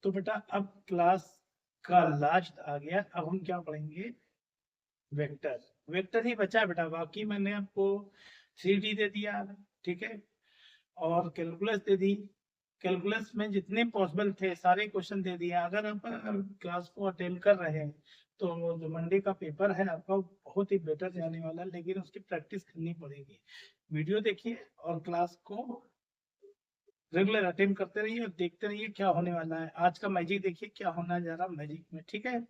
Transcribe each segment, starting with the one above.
तो बेटा अब क्लास का लास्ट आ गया, अब हम क्या पढ़ेंगे? वेक्टर। वेक्टर ही बचा बेटा, बाकी मैंने आपको 3D दे दिया, ठीक है, और कैलकुलस दे दी। कैलकुलस में जितने पॉसिबल थे सारे क्वेश्चन दे दिए। अगर आप क्लास को अटेंड कर रहे हैं तो जो मंडे का पेपर है आपका बहुत ही बेटर जाने वाला है, लेकिन उसकी प्रैक्टिस करनी पड़ेगी। वीडियो देखिए और क्लास को रेगुलर अटेंड करते रहिए और देखते रहिए क्या होने वाला है। आज का मैजिक देखिए क्या होना जा रहा है मैजिक में, ठीक है।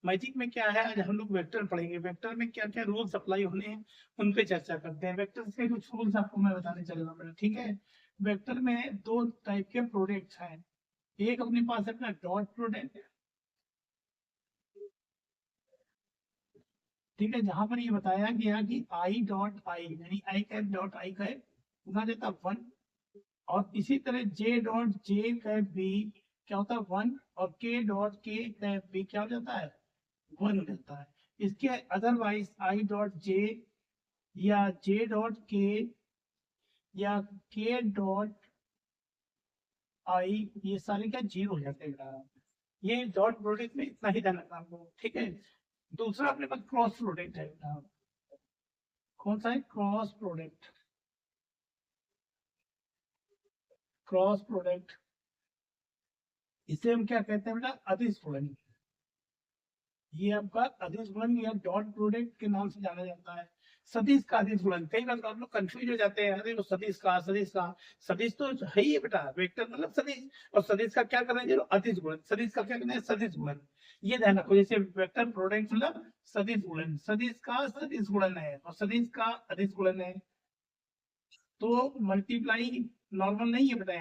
मैजिक में क्या है, आज हम लोग वेक्टर पढ़ेंगे। वेक्टर में क्या क्या रूल्स अप्लाई होने हैं उन पे चर्चा करते हैं। वेक्टर से कुछ रूल्स आपको मैं बताने चल रहा हूँ, ठीक है। वेक्टर में दो टाइप के प्रोडक्ट्स हैं। एक अपने पास है अपना डॉट प्रोडक्ट, ठीक है, जहां पर ये बताया गया कि आई डॉट आई यानी I cap dot I cap होना जाता है 1, और इसी तरह J dot J cap B क्या होता है 1, और के डॉट के कैप बी क्या हो जाता है 1 रहता है। इसके अदरवाइज आई डॉट जे या जे डॉट के या के डॉट आई ये सारे क्या जीरो हो जाते हैं। ये डॉट प्रोडक्ट में इतना ही ध्यान रखना आपको, ठीक है। दूसरा अपने पास क्रॉस प्रोडक्ट है। कौन सा है? Cross product. क्रॉस प्रोडक्ट इसे हम क्या कहते हैं बेटा? अदिश गुणन। ये आपका अदिश गुणन या डॉट प्रोडक्ट के नाम से जाना जाता है। सदिश का अदिश गुणन, कई बार आप लोग कंफ्यूज हो जाते हैं, अरे वो सदिश का सदिश का। सदिश तो है ही है बेटा, वेक्टर मतलब सदिश, और सदिश का क्या करना है? अदिश गुणन। सदिश का क्या करना है? सदिश गुणन। ये ध्यान रखो, जैसे वेक्टर प्रोडक्ट मतलब सदिश गुणन, सदिश का सदिश गुणन है और सदिश का अदिश गुणन है। तो मल्टीप्लाई नॉर्मल नहीं है बेटा।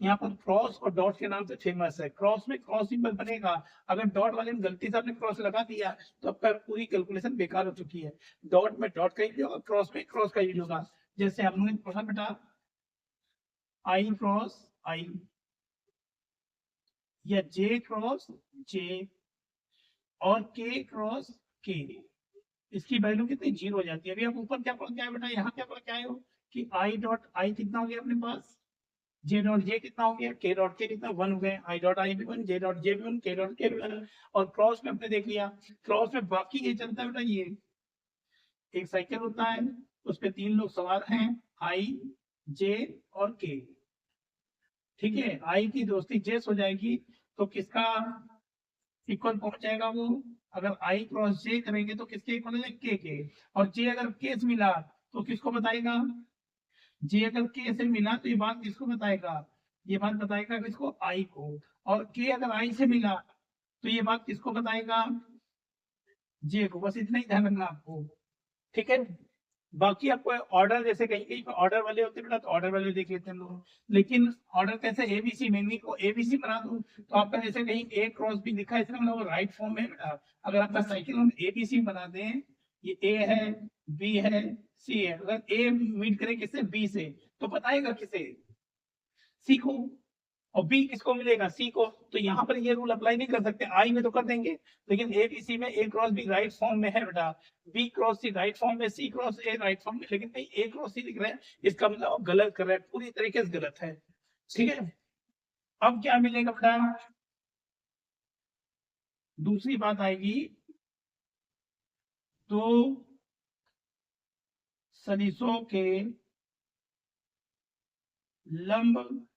यहाँ पर क्रॉस और डॉट के नाम से फेमस है। क्रॉस में क्रॉस सिंबल बनेगा, अगर डॉट वाले में गलती से आपने क्रॉस लगा दिया तो आपका पूरी कैलकुलेशन बेकार हो चुकी है। डॉट में डॉट का यूज होगा, क्रॉस में क्रॉस का यूज होगा। जैसे हम लोगों ने पढ़ा बेटा आई क्रॉस आई या जे क्रॉस जे और के क्रॉस के, इसकी वैल्यू कितनी? जीरो हो जाती है। अभी आप ऊपर क्या पढ़ के आए बेटा? यहाँ क्या पढ़ के आए हो कि आई डॉट आई कितना हो गया अपने पास? जे डॉट जे कितना हो गया? के डॉट के कितना? 1 हो गए। आई डॉट आई भी 1, जे डॉट जे भी 1, के डॉट के भी 1। और क्रॉस में हमने देख लिया, क्रॉस में बाकी ये चलता है बेटा, ये एक साइकिल होता है, उस पे 3 लोग सवार हैं, आई जे और के, ठीक है। आई की दोस्ती जे से हो जाएगी तो किसका इक्वल पहुंच जाएगा वो? अगर आई क्रॉस जे करेंगे तो किसके इक्वल हो जाएगा? के। और जे अगर के से मिला तो किसको बताएगा? जे अगर के से मिला तो ये बात किसको बताएगा? ये बात बताएगा किसको? आई को। और के अगर आई से मिला तो ये बात किसको बताएगा? जे को। बस इतना ही ध्यान रखना आपको, ठीक है। बाकी आपको ऑर्डर, जैसे कहीं कहीं पर ऑर्डर वाले होते हैं बेटा, तो ऑर्डर वाले देख लेते हैं हम लोग। लेकिन ऑर्डर कैसे? एबीसी में को एबीसी बना दो तो आपका जैसे कहीं ए क्रॉस बी लिखा है, इसका मतलब राइट फॉर्म में बेटा। अगर आपका साइकिल हम एबीसी बना दें, ये ए है, बी है, सी है, अगर ए मीट करे किससे? बी से, तो बताएगा किसे? सी को। और बी किसको मिलेगा? सी को। तो यहाँ पर ये रूल अप्लाई नहीं कर सकते, आई में तो कर देंगे, लेकिन ए बी सी में ए क्रॉस बी राइट फॉर्म में है बेटा, बी क्रॉस सी राइट फॉर्म में, सी क्रॉस ए राइट फॉर्म में, लेकिन कहीं ए क्रॉस सी लिख रहे हैं, इसका मतलब आप गलत कर रहे हैं, पूरी तरीके से गलत है, ठीक है। अब क्या मिलेगा बेटा? दूसरी बात आएगी, तो सदिशों के लंब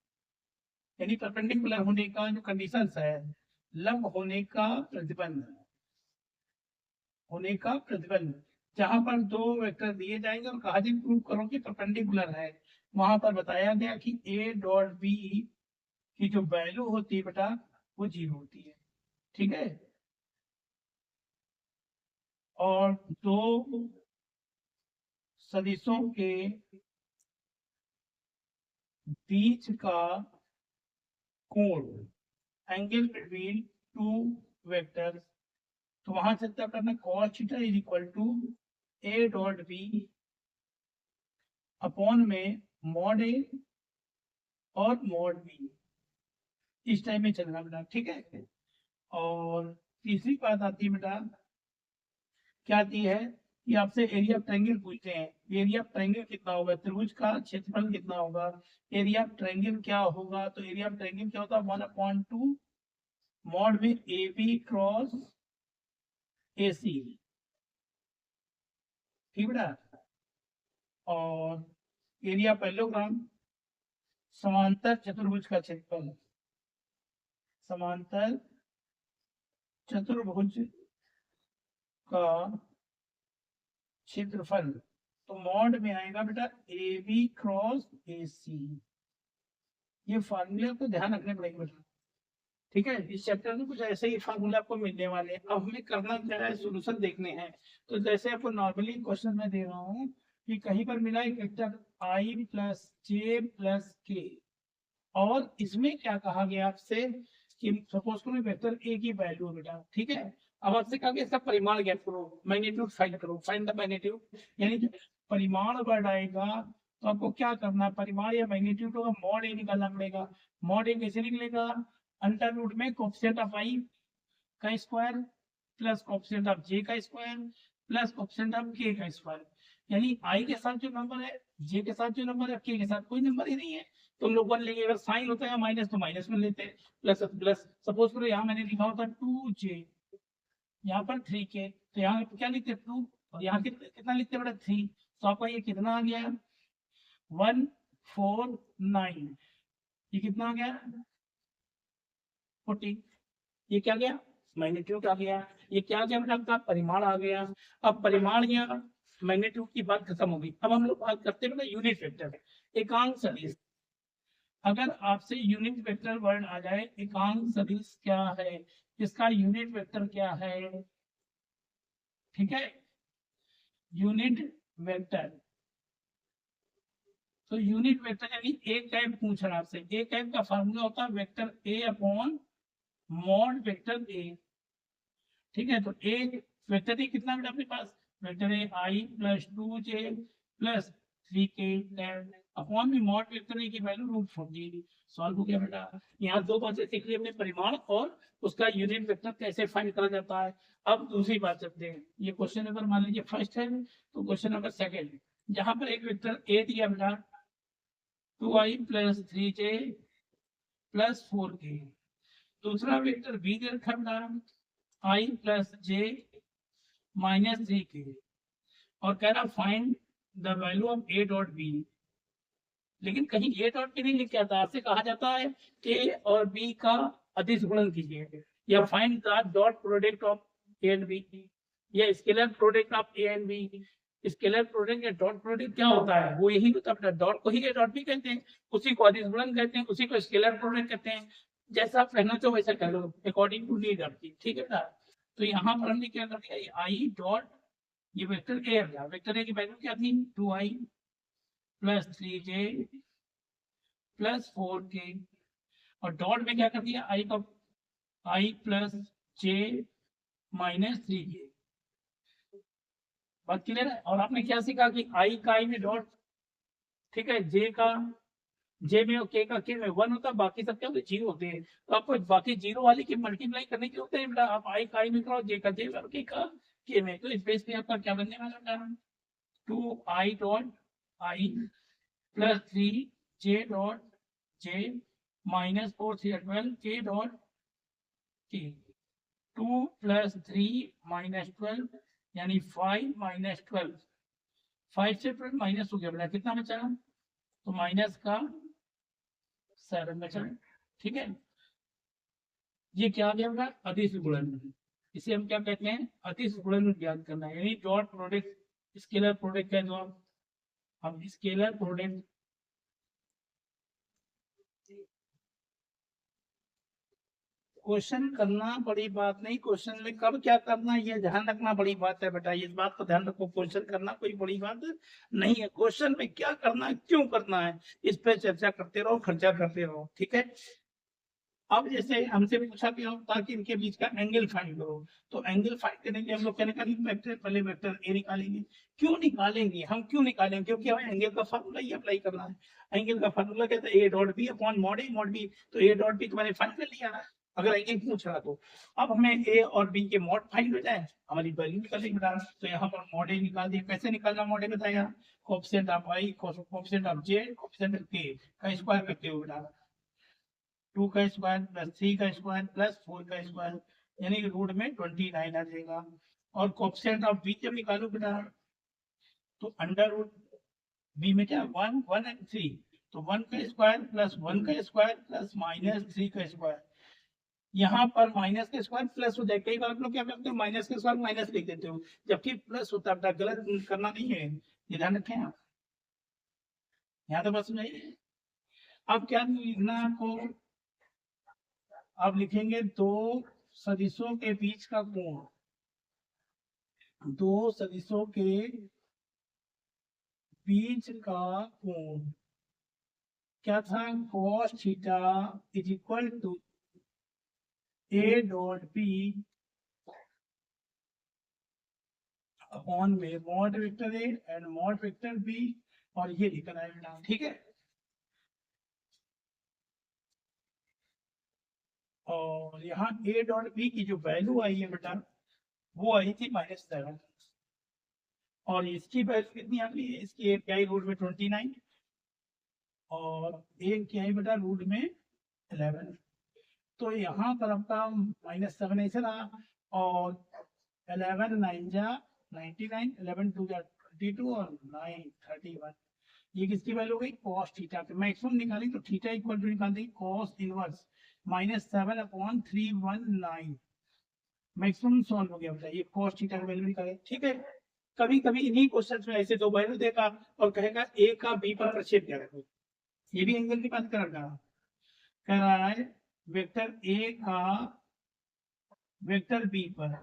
यानी परपेंडिकुलर होने का जो कंडीशन है, लंब होने का प्रतिबंध, जहां पर दो वेक्टर दिए जाएंगे और कहा जाए प्रूव करो कि परपेंडिकुलर है, वहां पर बताया गया कि ए डॉट बी की जो वैल्यू होती है बेटा वो जीरो होती है, ठीक है। और दो सदिशों के बीच का कोण, एंगल बिटवीन टू वेक्टर्स, तो वहां से तब करना cos theta is equal to A dot B upon में मॉड ए और मॉड बी, इस टाइप में चलना बेटा, ठीक है। और तीसरी बात आती है बेटा, क्या आती है कि आपसे एरिया ऑफ ट्रायंगल पूछते हैं। एरिया ऑफ ट्रायंगल कितना होगा? त्रिभुज का क्षेत्रफल कितना होगा? एरिया ऑफ ट्रायंगल क्या होगा? तो एरिया ऑफ ट्रायंगल क्या होता है? 1/2 मॉड में ए बी क्रॉस ए सी, ठीक बेटा। और एरिया पैरेललोग्राम, समांतर चतुर्भुज का क्षेत्रफल, समांतर चतुर्भुज का क्षेत्रफल, तो मॉड में आएगा बेटा ए बी क्रॉस ए सी। ये फार्मूले को ध्यान रखने पड़ेंगे बेटा, ठीक है। इस चैप्टर में कुछ ऐसे ही फार्मूला आपको मिलने वाले हैं। अब हमें करना क्या है, सोल्यूशन देखने हैं। तो जैसे आपको नॉर्मली क्वेश्चन में दे रहा हूँ कि कहीं पर मिला एक वेक्टर आई प्लस जे प्लस के, और इसमें क्या कहा गया आपसे कि सपोज करो वेक्टर ए की वैल्यू है बेटा, ठीक है। अब आपसे कहा गया इसका परिमाण ज्ञात करो, मैग्नीट्यूड फाइंड करो, फाइंड द मैग्नीट्यूड। यानी कि परिमाण बढ़ आएगा तो आपको क्या करना है, परिमाण या मैग्नीट्यूड होगा, मॉड ए निकालना पड़ेगा। मॉड ए कैसे निकलेगा, अंडर रूट में कोएफिशिएंट ऑफ आई का स्क्वायर प्लस कोएफिशिएंट ऑफ जे का स्क्वायर प्लस कोएफिशिएंट ऑफ के का स्क्वायर। यानी आई के साथ जो नंबर है, जे के साथ जो नंबर है, के साथ कोई नंबर ही नहीं है, तो हम लोग वन लेंगे। अगर साइन होता है माइनस तो माइनस में लेते हैं, प्लस प्लस। सपोज करो यहाँ मैंने लिखा होता 2j, यहाँ पर 3k, तो यहाँ क्या लिखते 2, और यहाँ कितना लिखते बेटा 3। तो आपका ये कितना आ गया 149, ये कितना आ गया 40। ये क्या गया मैग्नीट्यूड आ गया। ये क्या गया बेटा आपका परिमाण आ गया। अब परिमाण या मैग्नीट्यूड की बात खत्म होगी। अब हम लोग बात करते हैं यूनिट वेक्टर, एकांक सदिश। अगर आपसे यूनिट वेक्टर वर्ड आ जाए, एकांक सदिश क्या है, इसका यूनिट वेक्टर क्या है, ठीक है। यूनिट वेक्टर, तो यूनिट वेक्टर यानी एक टाइप पूछ रहा है आपसे। एक टाइप का फार्मूला होता है vector A upon mod vector A, ठीक है। तो ए वेक्टर ए कितना बेटा अपने पास, vector A i plus 2j plus 3k upon में मॉड वेक्टर ए की वैल्यू √40। सॉल्व हो गया बेटा। यहाँ दो बातें सीख ली हमने, परिमाण और उसका यूनिट वेक्टर कैसे फाइंड करा जाता है। अब दूसरी बात करते हैं। ये क्वेश्चन नंबर मान लीजिए फर्स्ट है, तो क्वेश्चन नंबर सेकंड, जहां पर एक वेक्टर ए दिया बेटा 2i plus 3j plus 4k, दूसरा वेक्टर बी दे रखा बेटा i plus j minus 3k, और कह रहा find the value of A dot B. लेकिन कहीं ए डॉट बी नहीं लिख के आता, आपसे कहा जाता है ए और बी का अदिश गुणन कीजिए, या find the dot product of A and B, या scalar product of A and B. Scalar product या डॉट प्रोडक्ट क्या होता है, वो यही होता है, डॉट को ही ए डॉट बी कहते हैं, उसी को अदिश गुणन कहते हैं, उसी को स्केलर प्रोडक्ट कहते हैं। जैसा आप कहना चाहो वैसा कह लो, अकॉर्डिंग टू नीड आपकी, ठीक है बेटा। तो यहाँ पर हमने क्या कर दिया, आई डॉट, ये वेक्टर ए है, वेक्टर ए की वैल्यू क्या थी 2i plus 3j plus 4k, और डॉट में क्या कर दिया आई का, आई प्लस j माइनस 3k। बात क्लियर है। और आपने क्या सीखा कि आई का आई में डॉट, ठीक है, जे का जे में और के का के में 1 होता है, बाकी सब क्या होते हैं 0 होते हैं। तो आपको बाकी 0 वाले की मल्टीप्लाई करने की होते हैं बेटा, आप आई का आई में करो, जे का जे और के का के में। तो इस बेस पे आपका क्या बनने वाला बेटा 2i dot I plus 3j dot j minus 4 k dot k, 2 plus 3 minus 12 यानी 5 माइनस 12, 5 से 12 माइनस हो गया बेटा, कितना बचा, तो माइनस का 7 बचा, ठीक है। ये क्या आ गया बेटा अदिश गुणन, इसे हम क्या कहते हैं अदिश गुणन ज्ञात करना है, यानी डॉट प्रोडक्ट स्केलर प्रोडक्ट है, जो हम स्केलर प्रोडक्ट क्वेश्चन करना बड़ी बात नहीं, क्वेश्चन में कब क्या करना है ये ध्यान रखना बड़ी बात है बेटा, इस बात को ध्यान रखो। क्वेश्चन करना कोई बड़ी बात नहीं है, क्वेश्चन में क्या करना है क्यों करना है इस पे चर्चा करते रहो, खर्चा करते रहो, ठीक है। अब जैसे हमसे भी पूछा गया होता कि इनके बीच का एंगल फाइंड करो, तो एंगल फाइंड करने के लिए हम लोग क्या निकालेंगे, वेक्टर पहले वेक्टर ए निकालेंगे। क्यों निकालेंगे, हम क्यों निकालेंगे, क्योंकि हमें एंगल का फार्मूला ही अप्लाई करना है। एंगल का फार्मूला कहता है A dot B upon mod A mod B, तो ए डॉट बी तो मैंने फाइंड कर लिया अगर एंगल पूछ रहा तो। अब हमें ए और बी के मॉड फाइंड हो जाए, हमारी वैल्यू निकालेंगे बेटा। तो यहाँ पर मॉड ए निकाल दिया, कैसे निकालना मॉड ए बताया, coefficient of I coefficient of J coefficient of के का स्क्वायर करते हुए बेटा, 2 का स्क्वायर प्लस 3 का स्क्वायर प्लस 4 का स्क्वायर, यानी कि रूट में 29 आ जाएगा। और कोएफिशिएंट ऑफ बी जब निकालो बेटा तो अंडर रूट बी में क्या 1 1 एंड 3, तो 1 का स्क्वायर प्लस 1 का स्क्वायर प्लस माइनस 3 का स्क्वायर, यहाँ पर माइनस का स्क्वायर प्लस हो जाए। कई बार आप लोग क्या करते हो माइनस का स्क्वायर माइनस लिख देते हो जबकि प्लस होता है, गलत करना नहीं है, ये ध्यान रखें आप। यहाँ तो बस नहीं, अब क्या लिखना आपको, आप लिखेंगे दो सदिशों के बीच का कोण, दो सदिशों के बीच का कोण क्या था, cos theta is equal to A dot B upon में mod vector A and mod vector B, और ये लिखना है बेटा, ठीक है। और यहाँ ए डॉट बी की जो वैल्यू आई है बेटा वो आई थी -7, और इसकी वैल्यू कितनी आ गई है, इसकी एक क्या रूट में 29 और एक क्या है बेटा रूट में 11, तो यहाँ पर आपका -7 ऐसे रहा, और 11 9 जा 99, 11 2 जा 22 और 9 31, ये किसकी वैल्यू हो गई cos थीटा की। मैक्सिमम निकाली तो थीटा इक्वल टू निकाल दी cos इनवर्स -7/319, मैक्सिमम सॉल्व हो गया बेटा, ये cos थीटा की वैल्यू निकाले, ठीक है। कभी कभी इन्हीं क्वेश्चन में ऐसे दो वैल्यू देगा और कहेगा ए का बी पर प्रक्षेप क्या रखो, ये भी एंगल की बात कर रहा है वेक्टर ए का वेक्टर बी पर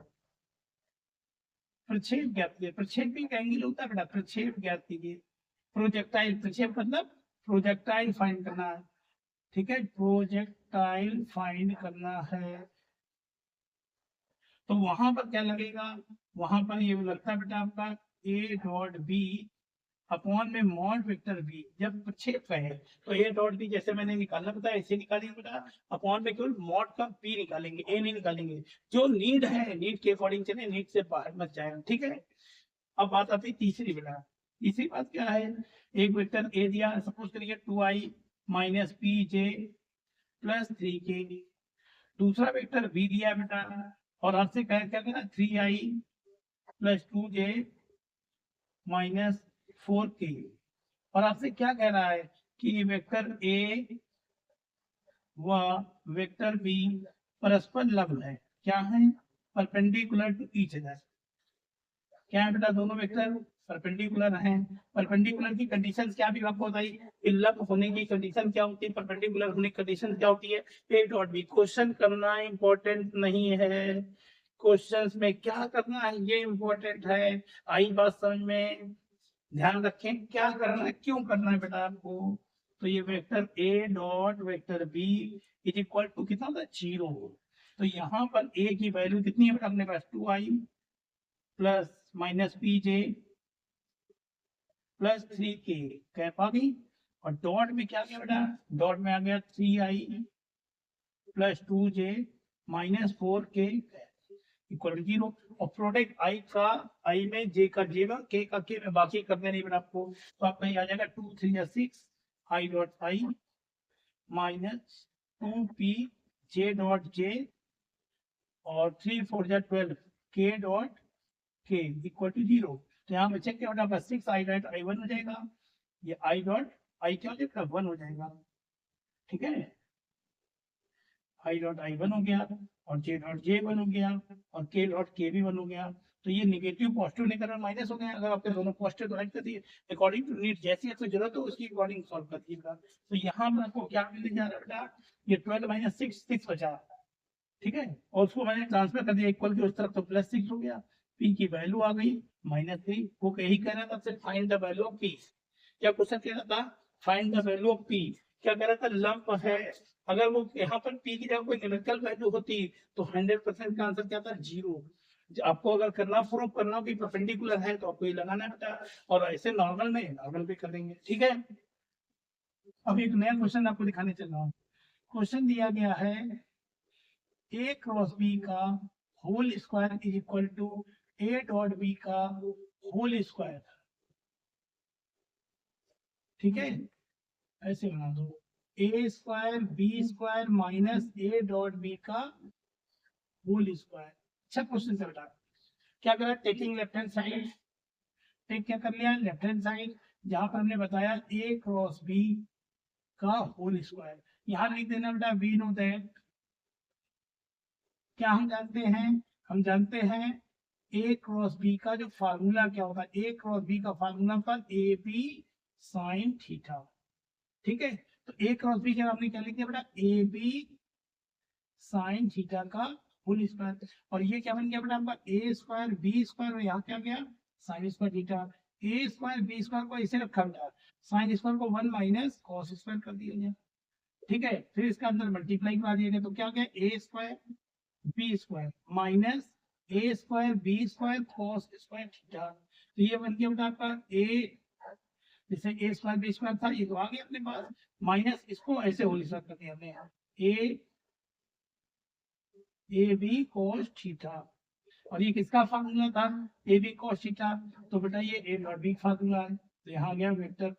प्रक्षेप ज्ञात कीजिए। प्रक्षेप भी एक एंगल होता है बेटा, प्रक्षेप ज्ञात कीजिए। प्रोजेक्टाइल, प्रक्षेप मतलब प्रोजेक्टाइल फाइंड करना है, ठीक है, प्रोजेक्टाइल फाइंड करना है। तो वहां पर क्या लगेगा, वहां पर ये लगता है बेटा आपका ए डॉट बी अपॉन में मॉड वेक्टर बी, जब प्रक्षेप का है तो ए डॉट बी जैसे मैंने निकालना पता है ऐसे निकालेंगे बेटा, अपॉन में केवल मॉड का बी निकालेंगे, ए नहीं निकालेंगे, जो नीड है नीड के अकॉर्डिंग चले, नीड से बाहर मत जाए, ठीक है। अब बात आती है तीसरी बेटा, तीसरी बात क्या है, एक वेक्टर ए दिया, सपोज करिए 2i minus p j plus 3k, दूसरा वेक्टर बी दिया बेटा और आपसे क्या करना 3i plus 2j minus 4k, और आपसे क्या कह रहा है कि वेक्टर ए व वेक्टर बी परस्पर लंब है, क्या है, परपेंडिकुलर टू ईच अदर, क्या है बेटा दोनों वेक्टर परपेंडिकुलर हैं। परपेंडिकुलर की कंडीशन क्या भी आपको बताई, लंब होने की कंडीशन क्या होती है, परपेंडिकुलर होने की कंडीशन क्या होती है, ए डॉट बी। क्वेश्चन करना इंपॉर्टेंट नहीं है, क्वेश्चंस में क्या करना है ये इंपॉर्टेंट है, आई बात समझ में, ध्यान रखें क्या करना है क्यों करना है बेटा आपको। तो ये vector A dot vector B is equal to कितना होता है 0, तो यहाँ पर ए की वैल्यू कितनी है बेटा अपने पास 2i plus minus p j plus 3k cap आ गई, और डॉट में क्या गया बेटा, डॉट में आ गया 3i plus 2j minus 4k equal to 0, और प्रोडक्ट आई का आई में जे का जे में के का के में बाकी करने नहीं बेटा आपको, तो आपका ये आ जाएगा 2 3 या 6 आई डॉट आई माइनस 2p जे डॉट जे और 3 4 जा 12 के डॉट के इक्वल टू 0, तो यहाँ बच्चे क्या होगा 6 आई डॉट आई 1 हो जाएगा, ये आई डॉट आई क्या हो जाएगा 1 हो जाएगा, ठीक है, आई डॉट आई 1 हो गया और जे डॉट जे 1 हो गया और के डॉट के भी 1 हो गया, तो ये निगेटिव पॉजिटिव निकल माइनस हो गया। अगर आपके दोनों पॉजिटिव तो राइट कर दिए अकॉर्डिंग टू नीड, जैसी आपको जरूरत हो उसकी अकॉर्डिंग सॉल्व कर दिएगा। तो यहाँ पर आपको क्या मिलने जा रहा है बेटा, ये 12 माइनस 6 बचा, ठीक है, और उसको मैंने ट्रांसफर कर दिया इक्वल के उस तरफ, तो प्लस 6 हो गया, पी की वैल्यू आ गई -3, वो यही कह रहा था आपसे find the value of P, क्या क्वेश्चन कह रहा था find the value of P, क्या कह रहा था लंप है, अगर वो यहाँ पर पी की जगह कोई न्यूमेरिकल वैल्यू होती तो 100% का आंसर क्या था 0, आपको अगर करना प्रूफ करना कि परपेंडिकुलर है तो आपको ये लगाना है, और ऐसे नॉर्मल में नॉर्मल पे कर देंगे, ठीक है। अब एक नया क्वेश्चन आपको दिखाने चल रहा हूँ, क्वेश्चन दिया गया है ए क्रॉस बी का whole square is equal to A dot b का होल स्क्वायर, ठीक है, ऐसे बना दो, a square B square minus a dot b का होल स्क्वायर। अच्छा क्वेश्चन से बेटा क्या करा, taking left hand side, take क्या कर लिया लेफ्ट हैंड साइड, जहां पर हमने बताया ए क्रॉस बी का होल स्क्वायर। यहाँ लिख देना बेटा वी नो दैट, क्या हम जानते हैं ए क्रॉस बी का जो फार्मूला क्या होता है, ए क्रॉस बी का फार्मूला होता है ए बी साइन थीटा। ठीक है, तो ए क्रॉस बी के आपने क्या लिख दिया बेटा, ए बी साइन थीटा का होल स्क्वायर। और ये क्या बन गया बेटा आपका ए स्क्वायर बी स्क्वायर, यहाँ क्या गया साइन स्क्वायर थीटा। ए स्क्वायर बी स्क्वायर को ऐसे रखा बेटा, साइन स्क्वायर को 1 माइनस कॉस स्क्वायर कर दिया गया। ठीक है, फिर इसका अंदर मल्टीप्लाई करा दिया गया, तो क्या गया a square B square minus a square B square cos square theta. तो ये बन गया बेटा आपका ए, जैसे ए स्क्वायर बी स्क्वायर था ये तो आ गया अपने पास, माइनस इसको ऐसे होल स्क्वायर कर दिया हमने ए बी कॉस थीटा। और ये किसका फार्मूला था, ए बी कॉस थीटा, तो बेटा ये ए डॉट बी फार्मूला है। तो यहाँ गया vector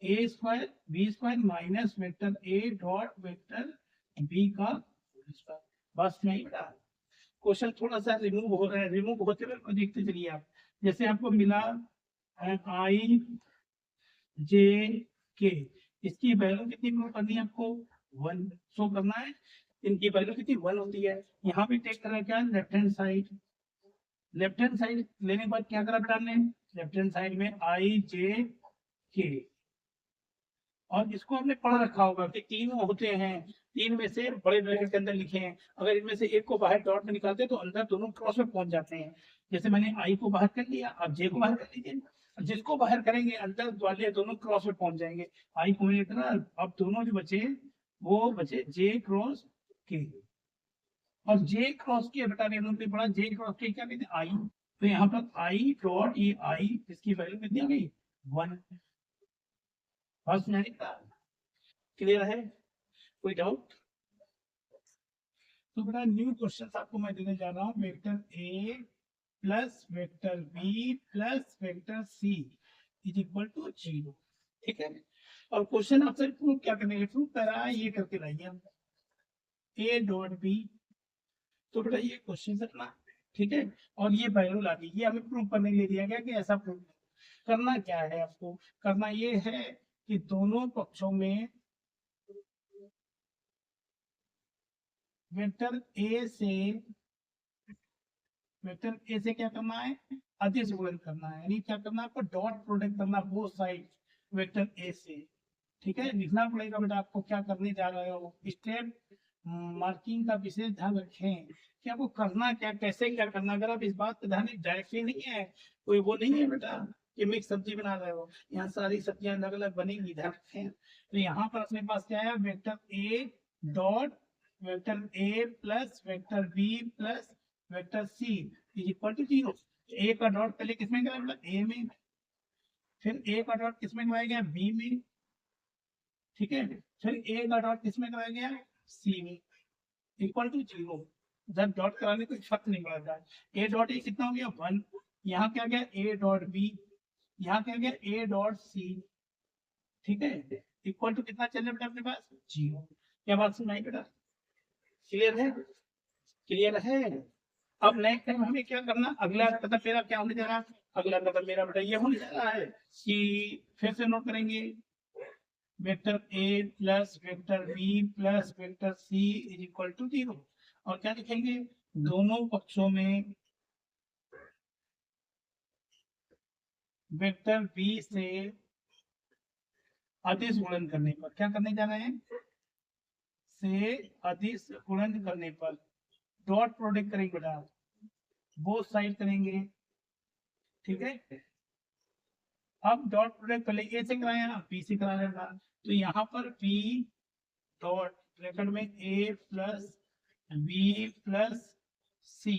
A square B square minus vector A dot vector B का होल स्क्वायर। बस नहीं बेटा, क्वेश्चन थोड़ा सा रिमूव हो रहा है, रिमूव होते हुए देखते चलिए आप। जैसे आपको मिला आई जे के, इसकी वैल्यू कितनी प्रूव करनी है आपको, 1 शो करना है, इनकी वैल्यू कितनी 1 होती है। यहाँ पे टेक करा क्या left hand side, left hand side लेने के बाद क्या करा बेटा हमने, लेफ्ट हैंड साइड में आई जे के, और इसको हमने पढ़ रखा होगा कि तीनों होते हैं, तीन में से बड़े ब्रैकेट के अंदर लिखे हैं, अगर इनमें से एक को बाहर डॉट में निकालते हैं तो अंदर दोनों क्रॉस में पहुंच जाते हैं। जैसे मैंने आई को बाहर कर लिया, अब जे को बाहर कर लीजिए, जिसको बाहर करेंगे अंदर वाले दोनों क्रॉस में पहुंच जाएंगे। आई को मैंने करा, अब दोनों जो बचे वो बचे जे क्रॉस के, और जे क्रॉस के बेटा ने हमने पढ़ा जे क्रॉस के क्या कहते हैं आई, तो यहाँ पर आई डॉट ये आई, इसकी वैल्यू कितनी आ गई 1। फर्स्ट नहीं क्लियर है, कोई डाउट। तो बेटा न्यू क्वेश्चन आपको मैं देने जा रहा हूँ, vector A plus vector B plus vector C is equal to 0। ठीक है, और क्वेश्चन आपसे प्रूव क्या करने के, प्रूव करा ये करके लाइए हम ए डॉट बी, तो बेटा ये क्वेश्चन रखना। ठीक है, और ये वैल्यू ला दी, ये हमें प्रूव करने के लिए दिया गया कि ऐसा प्रूव करना क्या है, आपको करना ये है कि दोनों पक्षों में वेक्टर ए से क्या करना है, अदिश गुणन करना है, यानी क्या करना है आपको डॉट प्रोडक्ट करना बोथ साइड वेक्टर ए से। ठीक है, लिखना पड़ेगा बेटा आपको क्या करने जा रहे हो, स्टेप मार्किंग का विशेष ध्यान रखें कि आपको करना क्या, कैसे क्या करना। अगर आप इस बात पर ध्यान डायरेक्टली नहीं है, कोई वो नहीं है बेटा कि मिक्स सब्जी बना रहे हो, यहाँ सारी सब्जियां अलग अलग बनेंगी, ध्यान रखें। तो यहाँ पर अपने पास क्या है, vector A dot vector A plus vector B plus vector C is equal to 0। A का डॉट पहले किसमें कराया बेटा, ए में, फिर ए का डॉट किसमें कराया गया, बी में। ठीक है, फिर ए का डॉट किसमें कराया गया, सी में, इक्वल टू 0। जब डॉट कराने कोई फर्क नहीं पड़ता, ए डॉट ए कितना हो गया 1, यहाँ क्या गया ए डॉट बी, यहाँ क्या गया ए डॉट सी। ठीक है, इक्वल टू कितना चल रहा बेटा अपने पास 0। क्या बात सुनाई बेटा, क्लियर है, क्लियर है। अब नेक्स्ट टाइम हमें क्या करना, अगला कदम मेरा क्या होने जा रहा है, अगला कदम मेरा बेटा ये होने जा रहा है कि फिर से नोट करेंगे vector A plus vector B plus vector C is equal to 0, और क्या लिखेंगे, दोनों पक्षों में वेक्टर बी से अदिश गुणन करने पर, क्या करने जा रहे हैं, से अदिश गुणन करने पर डॉट प्रोडक्ट करेंगे बेटा, बोथ साइड करेंगे। ठीक है, अब डॉट प्रोडक्ट पहले ए से कराया बी से कराया था, तो यहाँ पर बी डॉट ब्रैकेट में a plus B plus c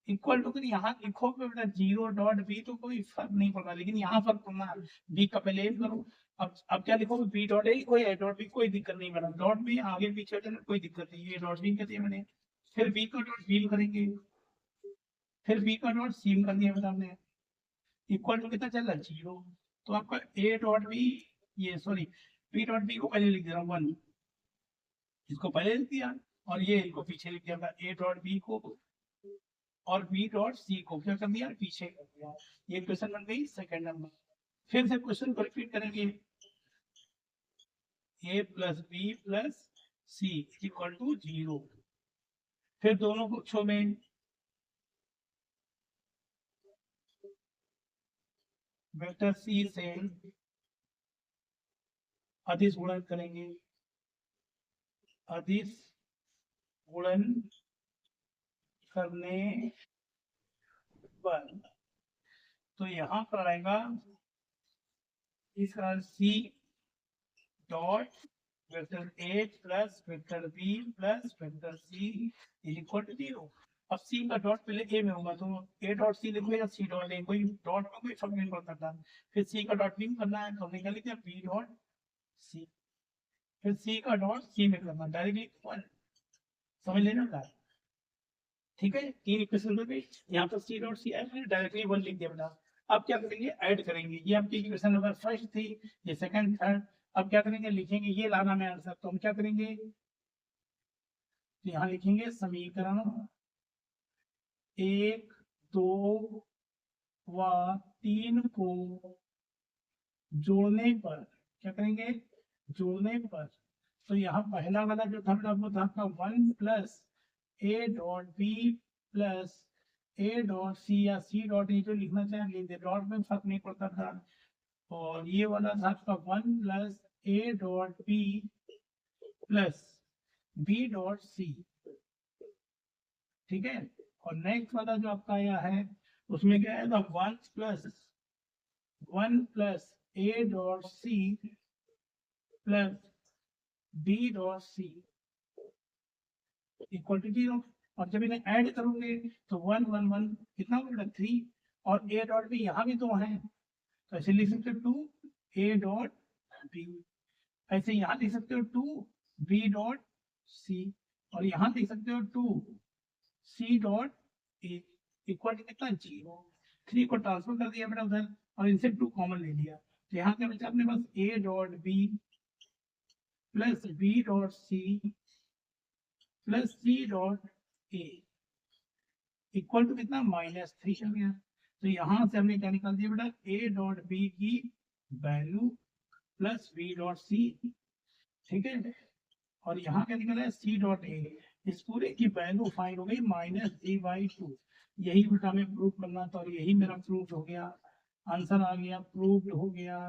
equal to, यहाँ लिखो बेटा 0 डॉट बी तो कोई फर्क नहीं पड़ रहा, लेकिन यहाँ फर्क पड़ना है, बी का पहले करो। अब क्या लिखो, बी डॉट ए कोई ए डॉट बी, कोई दिक्कत नहीं बना, डॉट बी आगे पीछे कोई दिक्कत नहीं, ये डॉट बी कर दिया मैंने, फिर बी का डॉट बी करेंगे, फिर बी का डॉट सी कर दिया बेटा हमने, इक्वल टू कितना चल रहा है 0। तो आपका ए डॉट बी, ये सॉरी बी डॉट बी को पहले लिख दे रहा हूँ 1, इसको पहले लिख दिया और ये इनको पीछे लिख दिया ए डॉट बी को और बी डॉट सी को क्या कर दिया, पीछे कर दिया। ये क्वेश्चन बन गई सेकंड नंबर। फिर से क्वेश्चन को रिपीट करेंगे, a plus B plus c equal to 0। फिर दोनों पक्षों में वेक्टर सी से अदिश गुणन करेंगे, अदिश गुणन करने पर तो यहाँ पर आएगा इसका C dot vector A plus vector B plus vector C equal to 0। अब सी का डॉट पहले ए में होगा तो ए डॉट सी लिखो या सी डॉट ए, कोई डॉट में कोई फर्क नहीं पड़ता था। फिर सी का डॉट बी में करना है तो हमने क्या लिखा बी डॉट सी, फिर सी का डॉट सी में करना डायरेक्टली 1, समझ लेना का, ठीक है। तीन इक्वेशन हो गई, यहाँ पर सी डॉट सी आया मैंने डायरेक्टली 1 लिख दिया बेटा। अब क्या करेंगे, ऐड करेंगे, ये आपकी इक्वेशन नंबर फर्स्ट थी, ये सेकंड थर्ड। अब क्या करेंगे, लिखेंगे, ये लाना में आंसर, तो हम क्या करेंगे, यहाँ लिखेंगे समीकरण 1 2 व 3 को जोड़ने पर, क्या करेंगे, जोड़ने पर तो यहाँ पहला वाला जो था बेटा वो था आपका 1 plus A dot B plus A dot C या सी डॉट ए जो लिखना चाहे लिख दे, डॉट में फर्क नहीं पड़ता था। और ये वाला था आपका 1 plus A dot B plus B dot C, ठीक है। और नेक्स्ट वाला जो आपका आया है उसमें क्या है, 1 plus A dot C plus B dot C equal to 0। और जब इन्हें ऐड करोगे तो 1 1 1 कितना होगा 3, और ए डॉट बी यहाँ भी तो है तो ऐसे लिख सकते हो 2 ए डॉट बी, ऐसे यहाँ लिख सकते हो 2 बी डॉट सी, और यहाँ लिख सकते हो 2 C dot A equal to कितना 0। 3 को ट्रांसफर कर दिया बेटा उधर और इनसे 2 कॉमन ले लिया, तो यहाँ क्या बचा अपने पास a dot B plus B dot C plus c dot A equal to कितना -3 आ गया। तो यहाँ से हमने क्या निकाल दिया बेटा, ए डॉट बी की value plus B dot C, ठीक है। और यहाँ क्या निकला है सी डॉट ए, इस पूरे की वैल्यू फाइंड हो गई -3/2। यही बेटा हमें प्रूव करना था और यही मेरा प्रूफ हो गया, आंसर आ गया, प्रूव हो गया।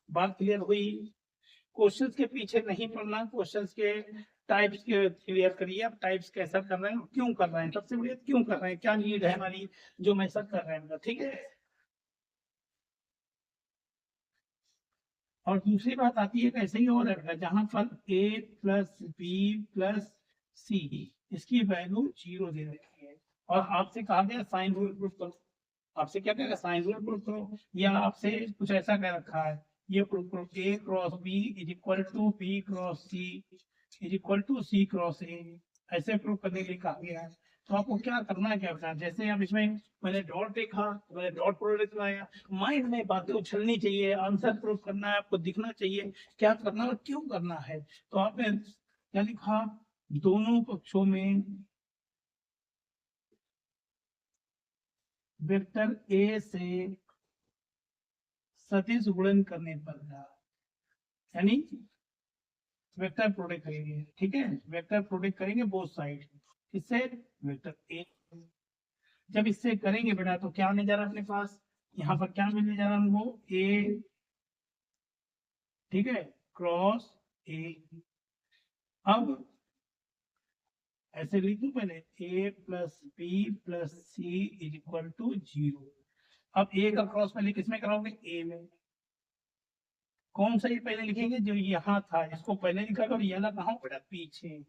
बात क्लियर हुई। क्वेश्चंस के पीछे नहीं पड़ना, क्वेश्चंस के टाइप्स के क्लियर करिए, आप टाइप्स कैसा कर रहे हैं, क्यों कर रहे हैं, सबसे बड़ी क्यों कर रहे हैं, क्या नीड है हमारी जो मैं सब कर रहे हैं, ठीक है। और दूसरी बात आती है कैसे ही और है, जहां पर a प्लस बी प्लस सी इसकी वैल्यू 0 दे रखी है और आपसे कहा गया साइन रूल प्रूफ करो, आपसे क्या कहेगा साइन रूल प्रूफ करो, या आपसे कुछ ऐसा कह रखा है ये प्रूफ करो a cross b is equal to b cross c is equal to c cross a, ऐसे प्रूफ करने के लिए कहा गया है। तो आपको क्या करना है, क्या बताना, जैसे आप इसमें मैंने डॉट देखा, मैंने डॉट प्रोडक्ट लाया, माइंड में बातें उछलनी चाहिए, आंसर प्रूफ करना है, आपको दिखना चाहिए क्या करना है और क्यों करना है। तो आपने क्या लिखा, दोनों पक्षों में वेक्टर ए से सदिश गुणन करने पर, यानी वेक्टर प्रोडक्ट करेंगे, ठीक है, वेक्टर प्रोडक्ट करेंगे बोथ साइड, इससे वेक्टर ए, जब इससे करेंगे बेटा तो क्या आने जा रहा है अपने पास, यहाँ पर क्या मिलने जा रहा है हमको ए, ठीक है, क्रॉस ए। अब ऐसे लिख दूं पहले a plus B plus C is equal to 0। अब a का क्रॉस पहले किसमें कराओगे, a में, कौन सा ये पहले लिखेंगे, जो यहाँ था इसको पहले लिखा और ये वाला कहाँ बेटा पीछे,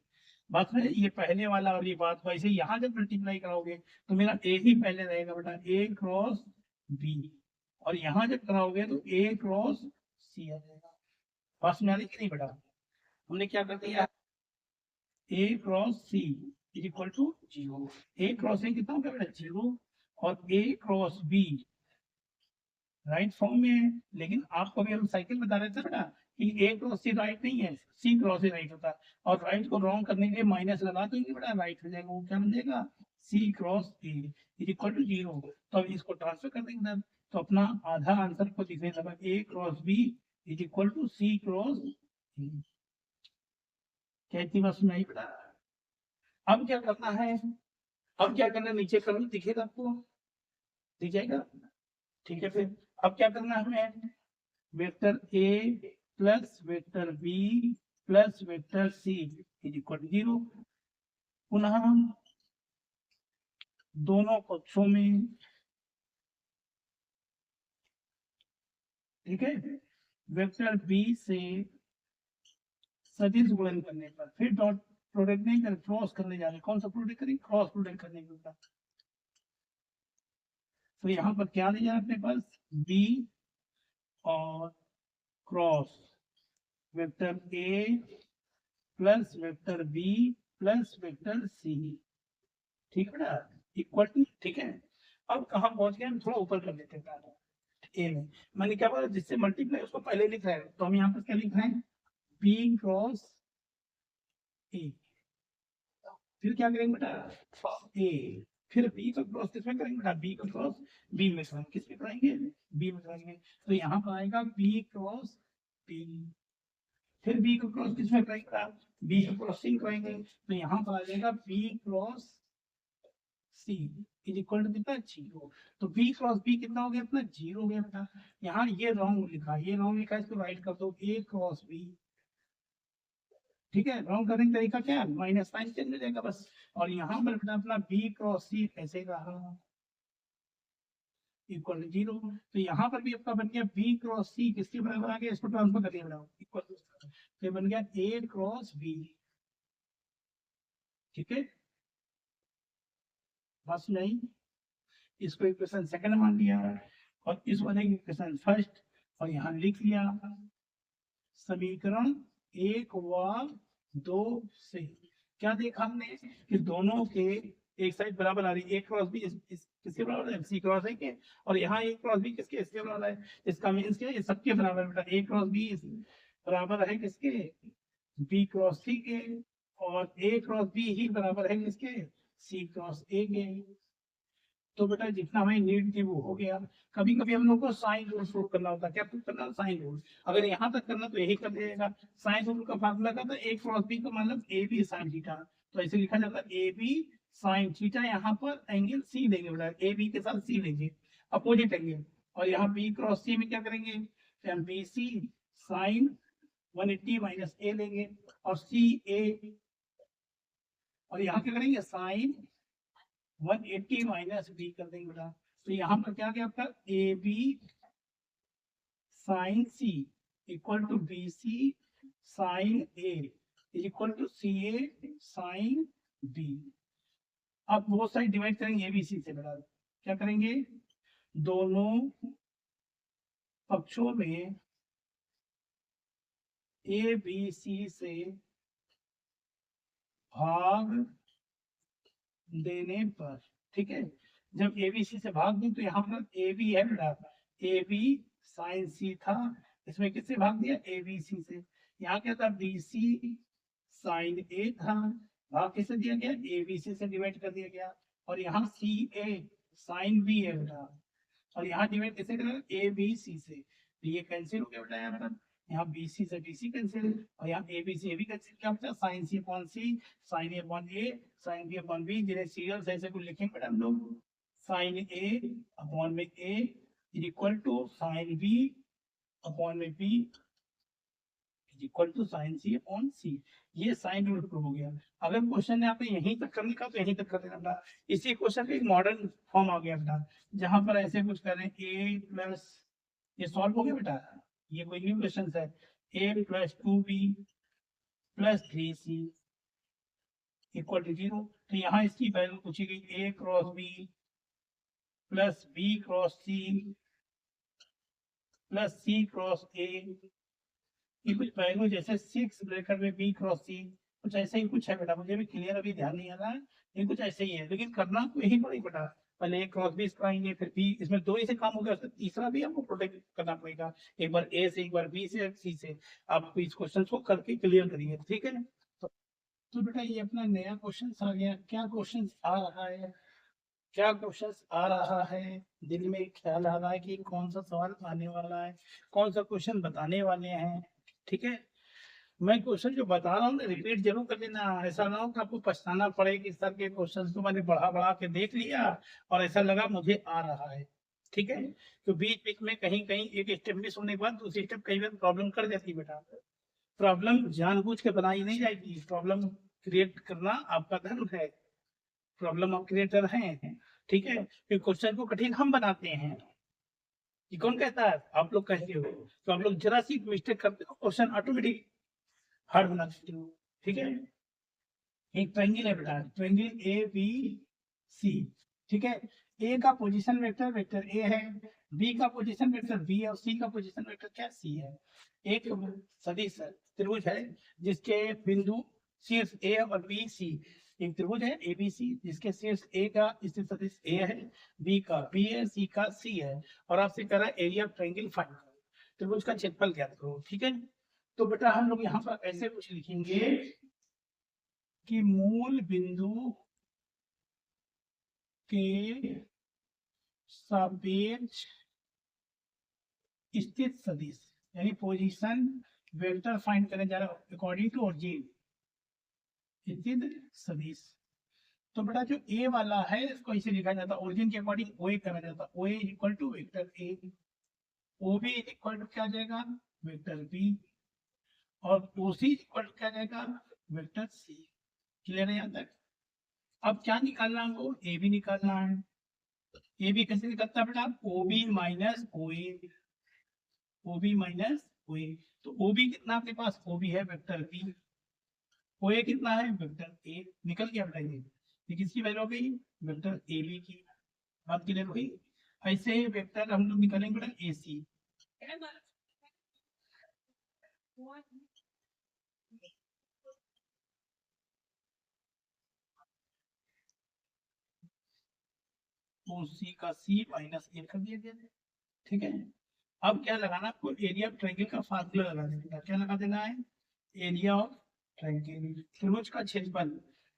बात है ये पहले वाला और ये बात, वैसे यहाँ जब मल्टीप्लाई कराओगे तो मेरा a ही पहले रहेगा बेटा, a क्रॉस b, और यहाँ जब कराओगे तो a क्रॉस c आ जाएगा। बस में आ रही कि नहीं बेटा, हमने क्या कर दिया, a cross c is equal to 0, a cross a कितना होगा बेटा 0, और a cross b right form में है, लेकिन आपको अभी हम साइकिल बता रहे थे बेटा कि ए क्रॉस सी राइट नहीं है, सी क्रॉस ही राइट होता है, और राइट को रॉन्ग करने के लिए माइनस लगा तो बेटा राइट हो जाएगा, वो क्या बन जाएगा c cross a is equal to 0। तो अब इसको ट्रांसफर कर देंगे सर, तो अपना आधा आंसर को लिखने लगा a cross b is equal to c cross a. क्या इतनी बात सुनाई बेटा? अब क्या करना है, अब क्या करना है, नीचे कमी दिखेगा आपको, दिख जाएगा, ठीक है। फिर अब क्या करना है हमें, vector A plus vector B plus vector C is equal to 0। पुनः दोनों पक्षों में, ठीक है, वेक्टर बी से सदिश गुणन करने पर, फिर डॉट प्रोडक्ट नहीं कर, क्रॉस करने जा रहे, कौन सा प्रोडक्ट करेंगे, क्रॉस प्रोडक्ट करने के ऊपर। तो यहाँ पर क्या दिया है अपने पास, बी और cross vector A plus vector B plus vector C, ठीक है ना, इक्वल टू, ठीक है। अब कहाँ पहुंच गए हम, थोड़ा ऊपर कर लेते हैं ए में, मैंने क्या बोला जिससे मल्टीप्लाई उसको पहले लिख रहा है, तो हम यहाँ पर क्या लिख रहे हैं, बी क्रॉस ए, फिर क्या करेंगे बेटा ए, फिर बी का क्रॉस किसमें करेंगे बेटा, बी का क्रॉस बी में करेंगे, किस में कराएंगे, बी में कराएंगे, तो यहाँ पर आएगा बी क्रॉस बी, फिर बी का क्रॉस किसमें कराएंगे, बी का क्रॉस सी कराएंगे, तो यहाँ पर आ जाएगा B cross C is equal to कितना 0। तो बी क्रॉस बी कितना हो गया अपना 0 हो गया बेटा। यहाँ ये रॉन्ग लिखा, ये रॉन्ग लिखा, इसको राइट कर दो ए क्रॉस बी, ठीक है। रॉन्ग करने का तरीका क्या है, माइनस साइन चेंज हो जाएगा बस, और यहाँ पर बेटा अपना बी क्रॉस सी ऐसे रहा इक्वल टू 0। तो यहाँ पर भी आपका बन गया बी क्रॉस सी किसके बराबर आ गया, इसको ट्रांसफर कर दिया इक्वल टू, तो बन गया ए क्रॉस बी, ठीक है, बस नहीं, इसको इक्वेशन सेकंड मान लिया और इस वाले इक्वेशन फर्स्ट, और यहाँ लिख लिया समीकरण 1 व 2 से क्या देखा हमने कि दोनों के एक साइड बराबर आ रही है, ए क्रॉस बी किसके बराबर है, सी क्रॉस है के, और यहाँ ए क्रॉस बी किसके, इसके बराबर है, इसका मीन्स क्या है, ये सबके बराबर बेटा, ए क्रॉस बी बराबर है किसके, बी क्रॉस सी के, और ए क्रॉस बी ही बराबर है किसके, सी क्रॉस ए के। तो बेटा जितना हमें नीड थी वो हो गया। कभी कभी हम लोग को साइन रूल प्रूव करना होता है, क्या प्रूव करना, साइन रूल, अगर यहाँ तक करना तो यही कर दिएगा। साइन रूल का फार्मूला क्या था, ए क्रॉस बी का मतलब ए बी साइन थीटा, तो ऐसे लिखा जाता है ए बी साइन थीटा, यहाँ पर एंगल सी लेंगे बेटा, ए बी के साथ सी लेंगे, अपोजिट एंगल, और यहाँ बी क्रॉस सी में क्या करेंगे, बी सी साइन 180 माइनस ए लेंगे, और सी ए, और यहाँ क्या करेंगे साइन 180 माइनस बी कर देंगे बेटा। तो यहाँ पर क्या गया आपका A B sine C equal to B C sine A equal to C A sine B. अब वो साइड डिवाइड करेंगे ए बी सी से बेटा, क्या करेंगे, दोनों पक्षों में ए बी सी से भाग देने पर, ठीक है, जब ए बी सी से भाग दें तो यहाँ पर ए बी है बेटा, ए बी साइन सी था, इसमें किससे भाग दिया, ए बी सी से, यहाँ क्या था बी सी साइन ए था, भाग किससे दिया गया, ए बी सी से डिवाइड कर दिया गया, और यहाँ सी ए साइन बी है बेटा, और यहाँ डिवाइड किससे करेगा, ए बी सी से, तो ये कैंसिल हो गया बेटा, यहाँ बी सी से बी सी कैंसिल, और यहाँ ए बी सी ए भी कैंसिल, क्या बचा sign c upon C sine a upon A sine b upon B, जिन्हें सीरियल ऐसे कुछ लिखेंगे बेटा हम लोग, साइन ए अपॉन में a is equal to sine b upon में b is equal to sine c upon c. ये साइन रूल प्रूव हो गया। अगर क्वेश्चन ने आपने यहीं तक करने का तो यहीं तक कर देना बेटा। इसी क्वेश्चन का एक मॉडर्न फॉर्म आ गया बेटा, जहां पर ऐसे कुछ कर रहे हैं ए प्लस, ये सॉल्व हो गया बेटा, ये कोई न्यू क्वेश्चन है, a plus 2b plus 3c equal to 0। तो यहाँ इसकी वैल्यू पूछी गई a cross b plus b cross c plus c cross a, ये कुछ वैल्यू जैसे 6 ब्रैकेट में बी क्रॉस सी, कुछ ऐसे ही कुछ है बेटा, मुझे भी क्लियर अभी ध्यान नहीं आ रहा है, ये कुछ ऐसे ही है, लेकिन करना तो यही पड़ेगा बेटा, पहले ए क्रॉस बी कराएंगे, फिर बी, इसमें दो ही से काम हो गया, तीसरा भी आपको प्रोटेक्ट करना पड़ेगा, एक बार ए से, एक बार बी से, सी से। आप इस क्वेश्चन को करके क्लियर करिए, ठीक है। तो बेटा ये अपना नया क्वेश्चन आ गया। क्या क्वेश्चन आ रहा है, क्या क्वेश्चन आ रहा है, दिल में ख्याल आ रहा है कि कौन सा सवाल आने वाला है, कौन सा क्वेश्चन बताने वाले हैं, ठीक है। मैं क्वेश्चन जो बता रहा हूँ रिपीट जरूर कर लेना, ऐसा ना हो कि आपको पछताना पड़े कि सर के क्वेश्चन को मैंने बढ़ा बढ़ा के देख लिया और ऐसा लगा मुझे आ रहा है, ठीक है। तो बीच बीच में कहीं कहीं एक स्टेप मिस होने के बाद दूसरी स्टेप कई बार प्रॉब्लम कर जाती है बेटा। प्रॉब्लम जानबूझ के बनाई नहीं जाएगी, प्रॉब्लम क्रिएट करना आपका धर्म है, प्रॉब्लम आप क्रिएटर हैं, ठीक है। फिर क्वेश्चन को कठिन हम बनाते हैं, ये कौन कहता है, आप लोग कहते हो। तो आप लोग जरा सी मिस्टेक करते हो, क्वेश्चन ऑटोमेटिक हार्ड बना देते हो, ठीक है। एक ट्रायंगल है बेटा, ट्रायंगल ए बी सी, ठीक है। ए का पोजीशन वेक्टर वेक्टर ए है, बी का पोजीशन वेक्टर बी है और सी का पोजीशन वेक्टर क्या सी है। एक सदिश त्रिभुज है जिसके बिंदु शीर्ष ए और बी सी, एक त्रिभुज है ए बी सी जिसके शीर्ष ए का स्थित सदिश ए है, बी का बी है, सी का सी है, और आपसे कह रहा है एरिया ऑफ ट्रायंगल फाइंड करो, त्रिभुज का क्षेत्रफल ज्ञात करो, ठीक है। तो बेटा हम लोग यहाँ पर ऐसे कुछ लिखेंगे कि मूल बिंदु के सापेक्ष स्थित सदिश, यानी पोजीशन वेक्टर फाइंड करने जा रहा है अकॉर्डिंग टू ओरिजिन स्थित सदिश। तो बेटा जो ए वाला है इसको इसे लिखा जाता है ओरिजिन के अकॉर्डिंग ओ ए करा जाता है, O A equal to vector a, O B equal to क्या जाएगा वेक्टर बी, और ओ सी इक्वल टू क्या जाएगा वेक्टर सी। क्लियर है यहाँ तक। अब क्या निकालना है, हमको ए बी निकालना है। ए बी कैसे निकलता है बेटा, ओ बी माइनस ओ ए, ओ बी माइनस ओ ए। तो ओ बी कितना आपके पास, ओ बी है वेक्टर बी, ओ ए कितना है वेक्टर ए, निकल गया बेटा ये किसकी वैल्यू हो गई वेक्टर ए बी की। बात क्लियर हुई। ऐसे वेक्टर हम लोग निकालेंगे बेटा ए सी, ओ सी का सी माइनस ए कर दिया गया, ठीक है। अब क्या लगाना आपको, एरिया ऑफ ट्रायंगल का फार्मूला लगा देना, क्या लगा देना है एरिया ऑफ ट्रायंगल, त्रिभुज का क्षेत्रफल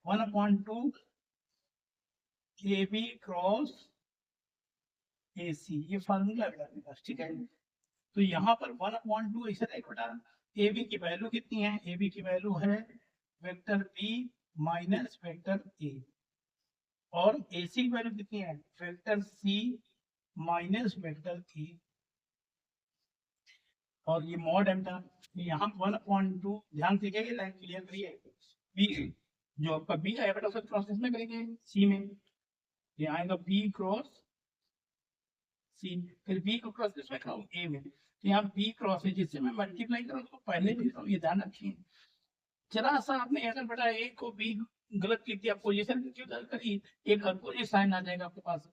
1/2 ए बी क्रॉस ए सी, ये फार्मूला है आपके पास, ठीक है। तो यहाँ पर 1/2 ऐसे राइट बेटा, ए बी की वैल्यू कितनी है, ए बी की वैल्यू है vector B minus vector A, और ए सी की वैल्यू कितनी है vector C minus vector A, और ये मॉड है बेटा। यहाँ 1/2 ध्यान से देखिए, लाइन क्लियर करिए। बी जो आपका बी है बेटा उसे प्रोसेस में करेंगे सी में, ये आएगा बी क्रॉस सी, फिर बी को क्रॉस किसमें कराऊं ए में, तो यहाँ बी क्रॉस है जिससे मैं मल्टीप्लाई करूँ तो पहले भी तो ये ध्यान रखिए। जरा सा आपने अगर बेटा ए को बी गलत लिख दिया, पोजीशन क्यों गलत करी, एक अपोजिट साइन आ जाएगा आपके पास,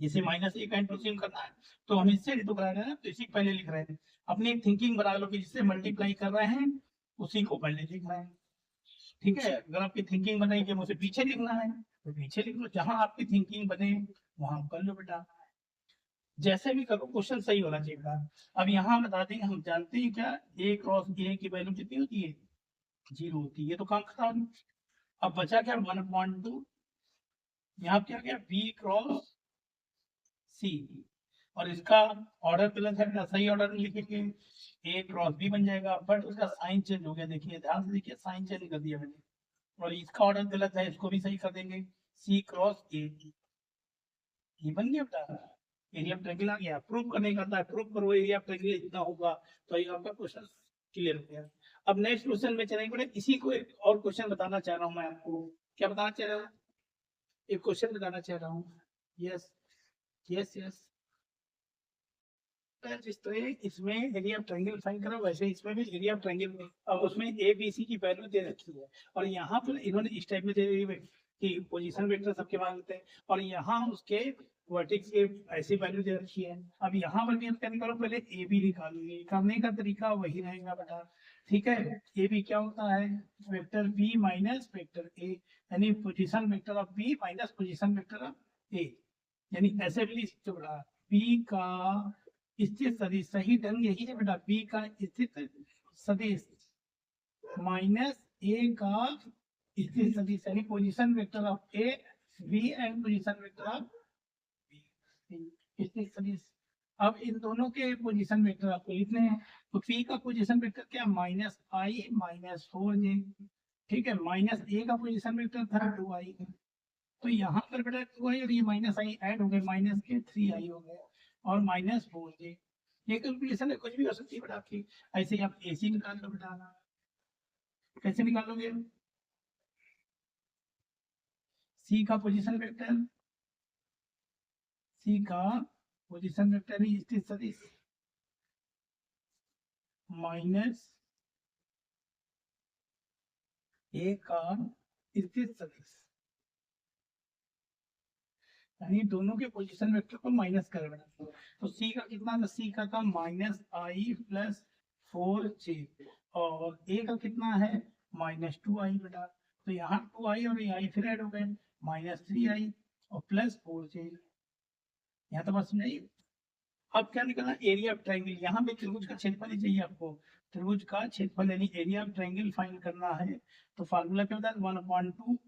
जिसे माइनस ए का इंटरचेंज करना है तो हम इससे तो करा रहे हैं ना, तो इसी को पहले लिख रहे थे। अपनी एक थिंकिंग बना लो कि जिससे मल्टीप्लाई कर रहे हैं उसी को पहले लिख रहे हैं, ठीक है। अगर आपकी थिंकिंग बनाई कि मुझे पीछे लिखना है तो पीछे लिख लो, जहां आपकी थिंकिंग बने वहां कर लो बेटा, जैसे भी करो क्वेश्चन सही होना चाहिए बेटा। अब यहाँ बता देंगे, हम जानते हैं क्या ए क्रॉस ए की वैल्यू कितनी होती है 0 होती है, ये तो काम खत्म। अब बचा क्या 1/2, यहाँ क्या गया बी क्रॉस सी, और इसका ऑर्डर गलत है ना, सही ऑर्डर में लिखेंगे ए क्रॉस बी बन जाएगा, बट उसका साइन चेंज हो गया, देखिए ध्यान से देखिए साइन चेंज कर दिया मैंने, और इसका ऑर्डर गलत है इसको भी सही कर देंगे सी क्रॉस ए, ये बन गया बेटा एरिया ऑफ ट्रायंगल आ गया। प्रूव करने का है, प्रूव करो एरिया ऑफ ट्रायंगल इतना होगा, तो ये आपका क्वेश्चन क्लियर हो गया। अब नेक्स्ट क्वेश्चन में चलेंगे बेटा, इसी को एक और क्वेश्चन बताना चाह रहा हूँ मैं आपको, क्या बताना चाह रहा हूँ, एक क्वेश्चन बताना चाह रहा हूँ। यस यस यस, जिस तरह इसमें एरिया ऑफ ट्रायंगल फाइंड करा वैसे इसमें भी एरिया ऑफ ट्रायंगल, अब उसमें ए बी सी की वैल्यू दे रखी है, और यहाँ पर इन्होंने इस टाइप में दे कि पोजीशन वेक्टर सबके मान लेते हैं, और यहाँ उसके वर्टेक्स के ऐसी वैल्यू दे रखी है। अब यहाँ पर भी हम क्या निकालो, पहले ए बी निकालेंगे, करने का तरीका वही रहेगा बेटा, ठीक है। ए बी क्या होता है vector B minus vector a, यानी position vector of b minus position vector of a, यानी ऐसे भी लिख सकते हो बेटा, पी का स्थिर सदिश, सही ढंग यही है बेटा, पी का स्थिर सदिश माइनस ए का स्थिर सदिश, यानी position vector of A B and position vector of स्थिर सदिश। अब इन दोनों के पोजीशन वेक्टर आपको लिखने हैं, तो पी का पोजीशन वेक्टर क्या, माइनस आई माइनस 4j, ठीक है, माइनस ए का पोजीशन वेक्टर था 2i, तो यहाँ पर बेटा 2i और ये माइनस आई ऐड हो गए, माइनस के 3i हो गए और माइनस 4j। ये कैलकुलेशन है, कुछ भी हो सकती है बेटा आपकी। ऐसे ही आप एसी निकाल लो बेटा, कैसे निकालोगे, सी का पोजीशन वेक्टर, सी का पोजीशन वेक्टर ही स्थिर सदिश माइनस ए का स्थिर सदिश, यानी दोनों के पोजीशन वेक्टर को माइनस कर बेटा, तो सी का कितना था, सी का था माइनस आई प्लस 4j और ए का कितना है माइनस 2i बेटा, तो यहाँ 2i और ये i फिर ऐड हो गए, माइनस 3i और प्लस 4j। यहाँ तो बस नहीं। अब क्या निकलना, एरिया ऑफ ट्रायंगल, यहाँ पे त्रिभुज का क्षेत्रफल ही चाहिए आपको, त्रिभुज का क्षेत्रफल यानी एरिया ऑफ ट्रायंगल फाइंड करना है, तो फार्मूला क्या होता है, 1/2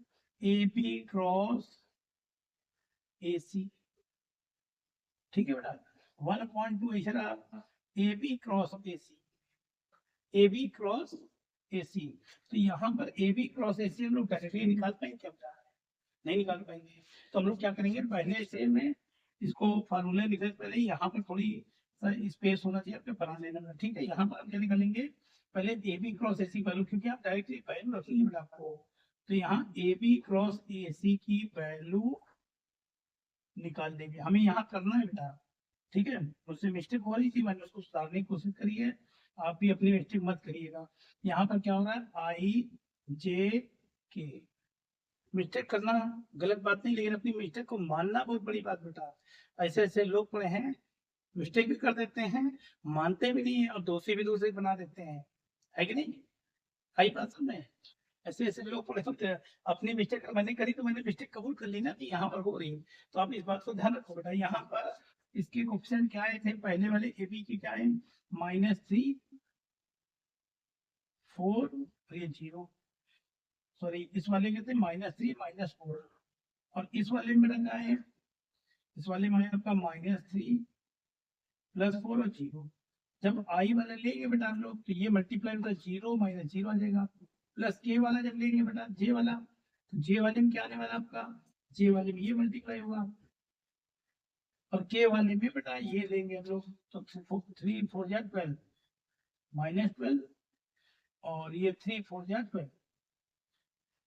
AB क्रॉस AC, ठीक है बेटा, 1/2 इशारा AB cross AC, AB cross AC, तो यहाँ पर AB क्रॉस AC हम लोग डायरेक्टली निकाल पाएंगे क्या बेटा, नहीं निकाल पाएंगे, तो हम लोग क्या करेंगे, पहले से में इसको फार्मूला लिखने से पहले यहाँ पर थोड़ी स्पेस होना चाहिए आपके बना लेना, ठीक है, यहाँ पर हम क्या निकालेंगे, पहले A B cross A C value, क्योंकि आप डायरेक्टली वैल्यू रखेंगे बेटा आपको, तो यहाँ A B cross A C की वैल्यू निकाल देंगे, हमें यहाँ करना है बेटा, ठीक है, मुझसे मिस्टेक हो रही थी, मैंने उसको सुधारने की कोशिश करी है, आप भी अपनी मिस्टेक मत करिएगा। यहाँ पर क्या हो रहा है, आई जे के, मिस्टेक करना गलत बात नहीं, लेकिन अपनी मिस्टेक को मानना बहुत बड़ी बात बेटा। ऐसे ऐसे लोग पड़े हैं, मिस्टेक भी कर देते हैं, मानते भी नहीं है और दोषी भी दूसरे बना देते हैं, है कि नहीं, आई बात समझ, ऐसे ऐसे लोग पड़े होते हैं। अपनी मिस्टेक मैंने करी तो मैंने मिस्टेक कबूल कर ली ना कि यहाँ पर हो रही है, तो आप इस बात को ध्यान रखो बेटा। यहाँ पर इसके ऑप्शन क्या आए थे, पहले वाले ए बी की क्या है, -3 4 और ये 0, सॉरी इस वाले के थे -3 -4 और इस वाले में मेरा क्या है, इस वाले में आपका -3 +4 और 0। जब आई वाला लेंगे बेटा हम लोग तो ये मल्टीप्लाई होता है 0 -0 आ जाएगा, प्लस के वाला जब लेंगे बेटा जे वाला, तो जे वाले में क्या आने वाला आपका, जे वाले में ये मल्टीप्लाई होगा और के वाले में बेटा ये लेंगे हम लोग, तो 3 4 जा 12 -12 और ये 3 4 जा 12,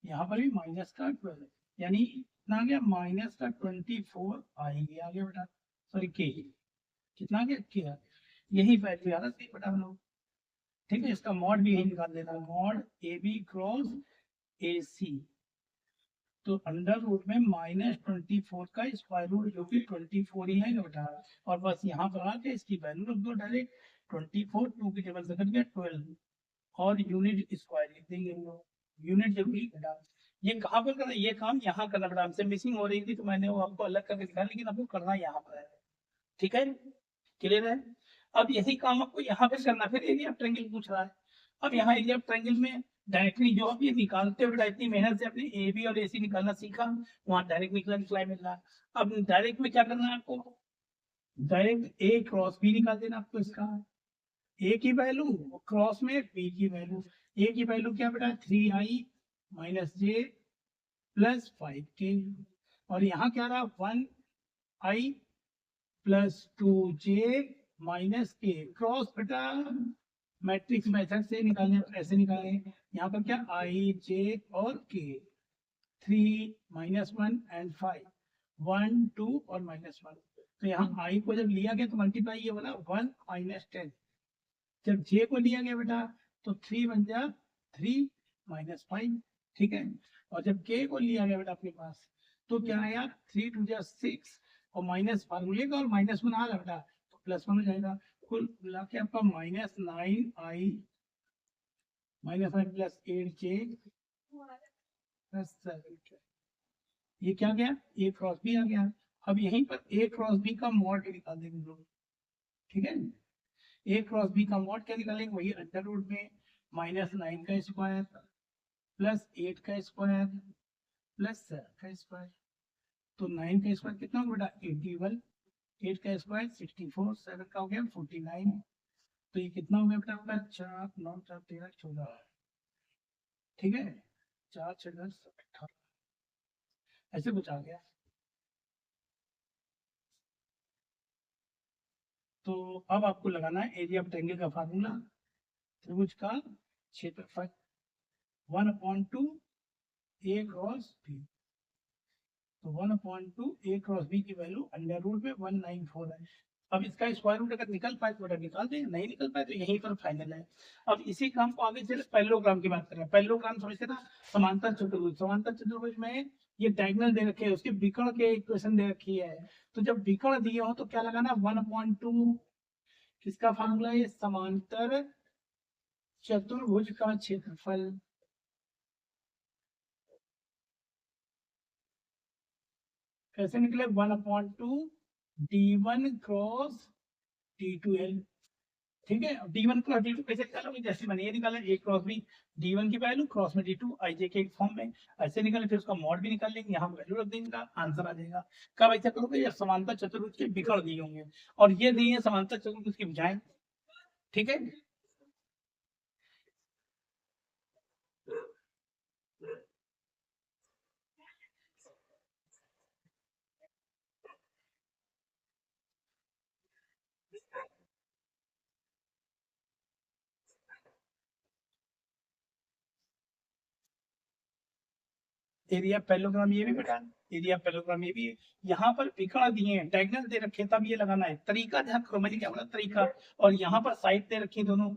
यहाँ पर भी माइनस का 12, यानी कितना आ गया, माइनस का 24 आएगी, आ गया बेटा, सॉरी के, कितना आ गया के, यही वैल्यू याद रखिए बेटा हम लोग, ठीक है, इसका मॉड भी यही निकाल देना, mod a B cross A c, तो अंडर रूट में -24 का स्क्वायर रूट जो कि 24 ही है बेटा, और बस यहाँ पर आके इसकी वैल्यू रख दो डायरेक्ट, 24 2 की टेबल से कट गया 12 और यूनिट स्क्वायर लिख देंगे हम लोग, यूनिट जरूरी बेटा। ये कहाँ पर करना, ये काम यहाँ करना बेटा, हमसे मिसिंग हो रही थी तो मैंने वो आपको अलग करके दिखाया, लेकिन आपको करना यहाँ पर है, ठीक है, क्लियर है। अब यही काम आपको यहाँ पे करना, फिर एरिया ऑफ ट्रायंगल पूछ रहा है, अब यहाँ एरिया ऑफ ट्रायंगल में डायरेक्टली जो आप ये निकालते हो बेटा, इतनी मेहनत से आपने ए बी और ए सी निकालना सीखा, वहाँ डायरेक्ट निकला मिल रहा है। अब डायरेक्ट में क्या करना है आपको, डायरेक्ट ए क्रॉस बी निकाल देना आपको, इसका ए की वैल्यू क्रॉस में बी की वैल्यू, ए की वैल्यू क्या बेटा 3i -j +5k और यहाँ क्या रहा 1i +2j -k, क्रॉस बेटा मैट्रिक्स मेथड से निकालने, ऐसे निकाले, यहाँ पर क्या i j और k, 3 -1 एंड 5 1 2 और -1, तो यहाँ i को जब लिया गया तो मल्टीप्लाई ये वाला 1 -10, जब j को लिया गया बेटा तो 3 बन जा 3 -5, ठीक है, और जब k को लिया गया बेटा अपने पास तो क्या आया 3 2 जा 6 और माइनस फार्मूले का और -1 आ रहा बेटा तो +1 हो जाएगा, कुल मिला के आपका -9i +8j +7, ये क्या गया, ये क्रॉस भी आ गया अब यहीं पर ए क्रॉस बी का मॉड निकाल देंगे लोग, ठीक है। ए क्रॉस बी का मॉड क्या निकालेंगे, वही अंडर रूट में -9 का स्क्वायर प्लस 8 का स्क्वायर प्लस 7 का स्क्वायर। तो 9 का स्क्वायर कितना होगा बेटा 81, 8 का स्क्वायर 64, 7 का हो गया 49। तो ये कितना हो गया बेटा आपका 4 9 4 13 14, ठीक है, 4 6 10 18, ऐसे कुछ आ गया। तो अब आपको लगाना है एरिया ऑफ ट्रायंगल का फार्मूला, त्रिभुज का क्षेत्रफल 1/2 ए क्रॉस बी। तो 1/2 ए क्रॉस बी की वैल्यू अंडर रूट में 194 है। अब इसका स्क्वायर रूट अगर निकल पाए तो बेटा निकाल दें, नहीं निकल पाए तो यहीं पर फाइनल है। अब इसी काम को आगे चले पैरेललोग्राम की बात करें। पैरेललोग्राम समझते ना, समांतर चतुर्भुज। समांतर चतुर्भुज में ये डायगोनल दे रखे हैं, उसके विकर्ण के इक्वेशन दे रखी है। तो जब विकर्ण दिए हो तो क्या लगाना 1/2, किसका फार्मूला है, समांतर चतुर्भुज का क्षेत्रफल। कैसे निकले 1/2 d1 क्रॉस d2l, ठीक है। d1 क्रॉस d2 कैसे निकालोगे, जैसे मैंने ये निकाला a क्रॉस b, d1 की वैल्यू क्रॉस में d2 ij के फॉर्म में ऐसे निकाले, फिर उसका मॉड भी निकाल लेंगे, यहाँ वैल्यू रख देंगे, आंसर आ जाएगा। कब ऐसा करोगे, जब समांतर चतुर्भुज के विकर्ण दिए होंगे और ये दिए हैं समांतर चतुर्भुज की भुजाएं, ठीक है। एरिया पैरेललोग्राम ये भी बेटा, एरिया पैरेललोग्राम ये भी है। यहाँ पर विकर्ण दिए हैं, डायगोनल दे रखे हैं, तब ये लगाना है। तरीका ध्यान करो, मैंने क्या बोला तरीका। और यहाँ पर साइड दे रखी है दोनों,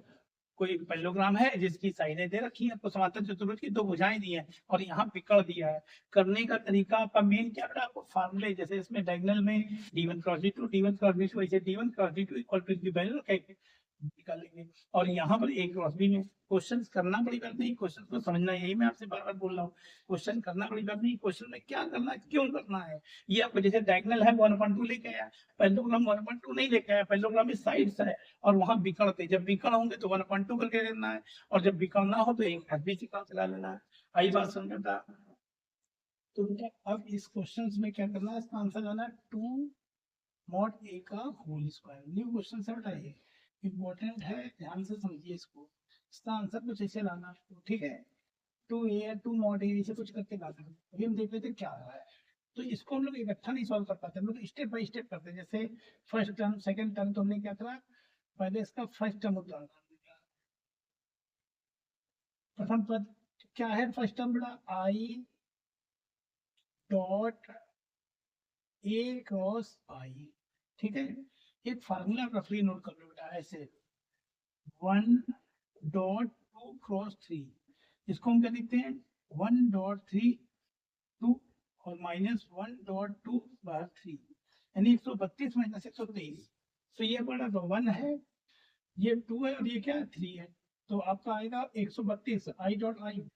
कोई पैरेललोग्राम है जिसकी साइडें दे रखी है, आपको समांतर चतुर्भुज की दो भुजाएं दी हैं और यहाँ विकर्ण दिया है। करने का तरीका आपका मेन क्या है, आपको फार्मूले, जैसे इसमें डायगोनल में d1 cross d2, d1 cross d2, वैसे d1 cross d2 equal to की वैल्यू रखेंगे, निकाल लेंगे। और यहाँ पर a क्रॉस b में क्वेश्चन करना बड़ी बात नहीं, क्वेश्चन को समझना, यही मैं आपसे बार बार बोल रहा हूँ। क्वेश्चन करना बड़ी बात नहीं, क्वेश्चन में क्या करना है, क्यों करना है। ये आपको जैसे डायगोनल है 1/2 लेके आया, पैरेललोग्राम 1/2 नहीं लेके आया, पैरेललोग्राम में साइड्स है और वहां विकर्ण थे, जब विकर्ण होंगे तो 1/2 करके लेना है, और जब विकर्ण ना हो तो एक हद बीच का चला लेना है। आई बात समझता। तो बेटा अब इस क्वेश्चन में क्या करना है, इसका आंसर जाना है 2 मॉड ए का होल स्क्वायर। न्यू क्वेश्चन से बताइए, इंपॉर्टेंट है, ध्यान से समझिए इसको। इसका आंसर कुछ ऐसे लाना आपको, ठीक है। 2a 2 मॉड ए ऐसे कुछ करके ला सकते, अभी हम देख लेते हैं क्या आ रहा है। तो इसको हम लोग इकट्ठा नहीं सॉल्व कर पाते, हम लोग स्टेप बाय स्टेप करते हैं। जैसे फर्स्ट टर्म सेकंड टर्म, तो हमने क्या करा, पहले इसका फर्स्ट टर्म उतार, प्रथम पद क्या है, फर्स्ट टर्म बड़ा आई डॉट ए क्रॉस आई, ठीक है। एक फार्मूला रफली नोट कर लो बेटा, ऐसे 1.2 क्रॉस 3, इसको हम क्या लिखते हैं 1.3 2 और -1.2/3, यानी 132 माइनस 123। तो ये बड़ा 1 है, ये 2 है और ये क्या है 3 है। तो आपका आएगा 132 आई डॉट आई,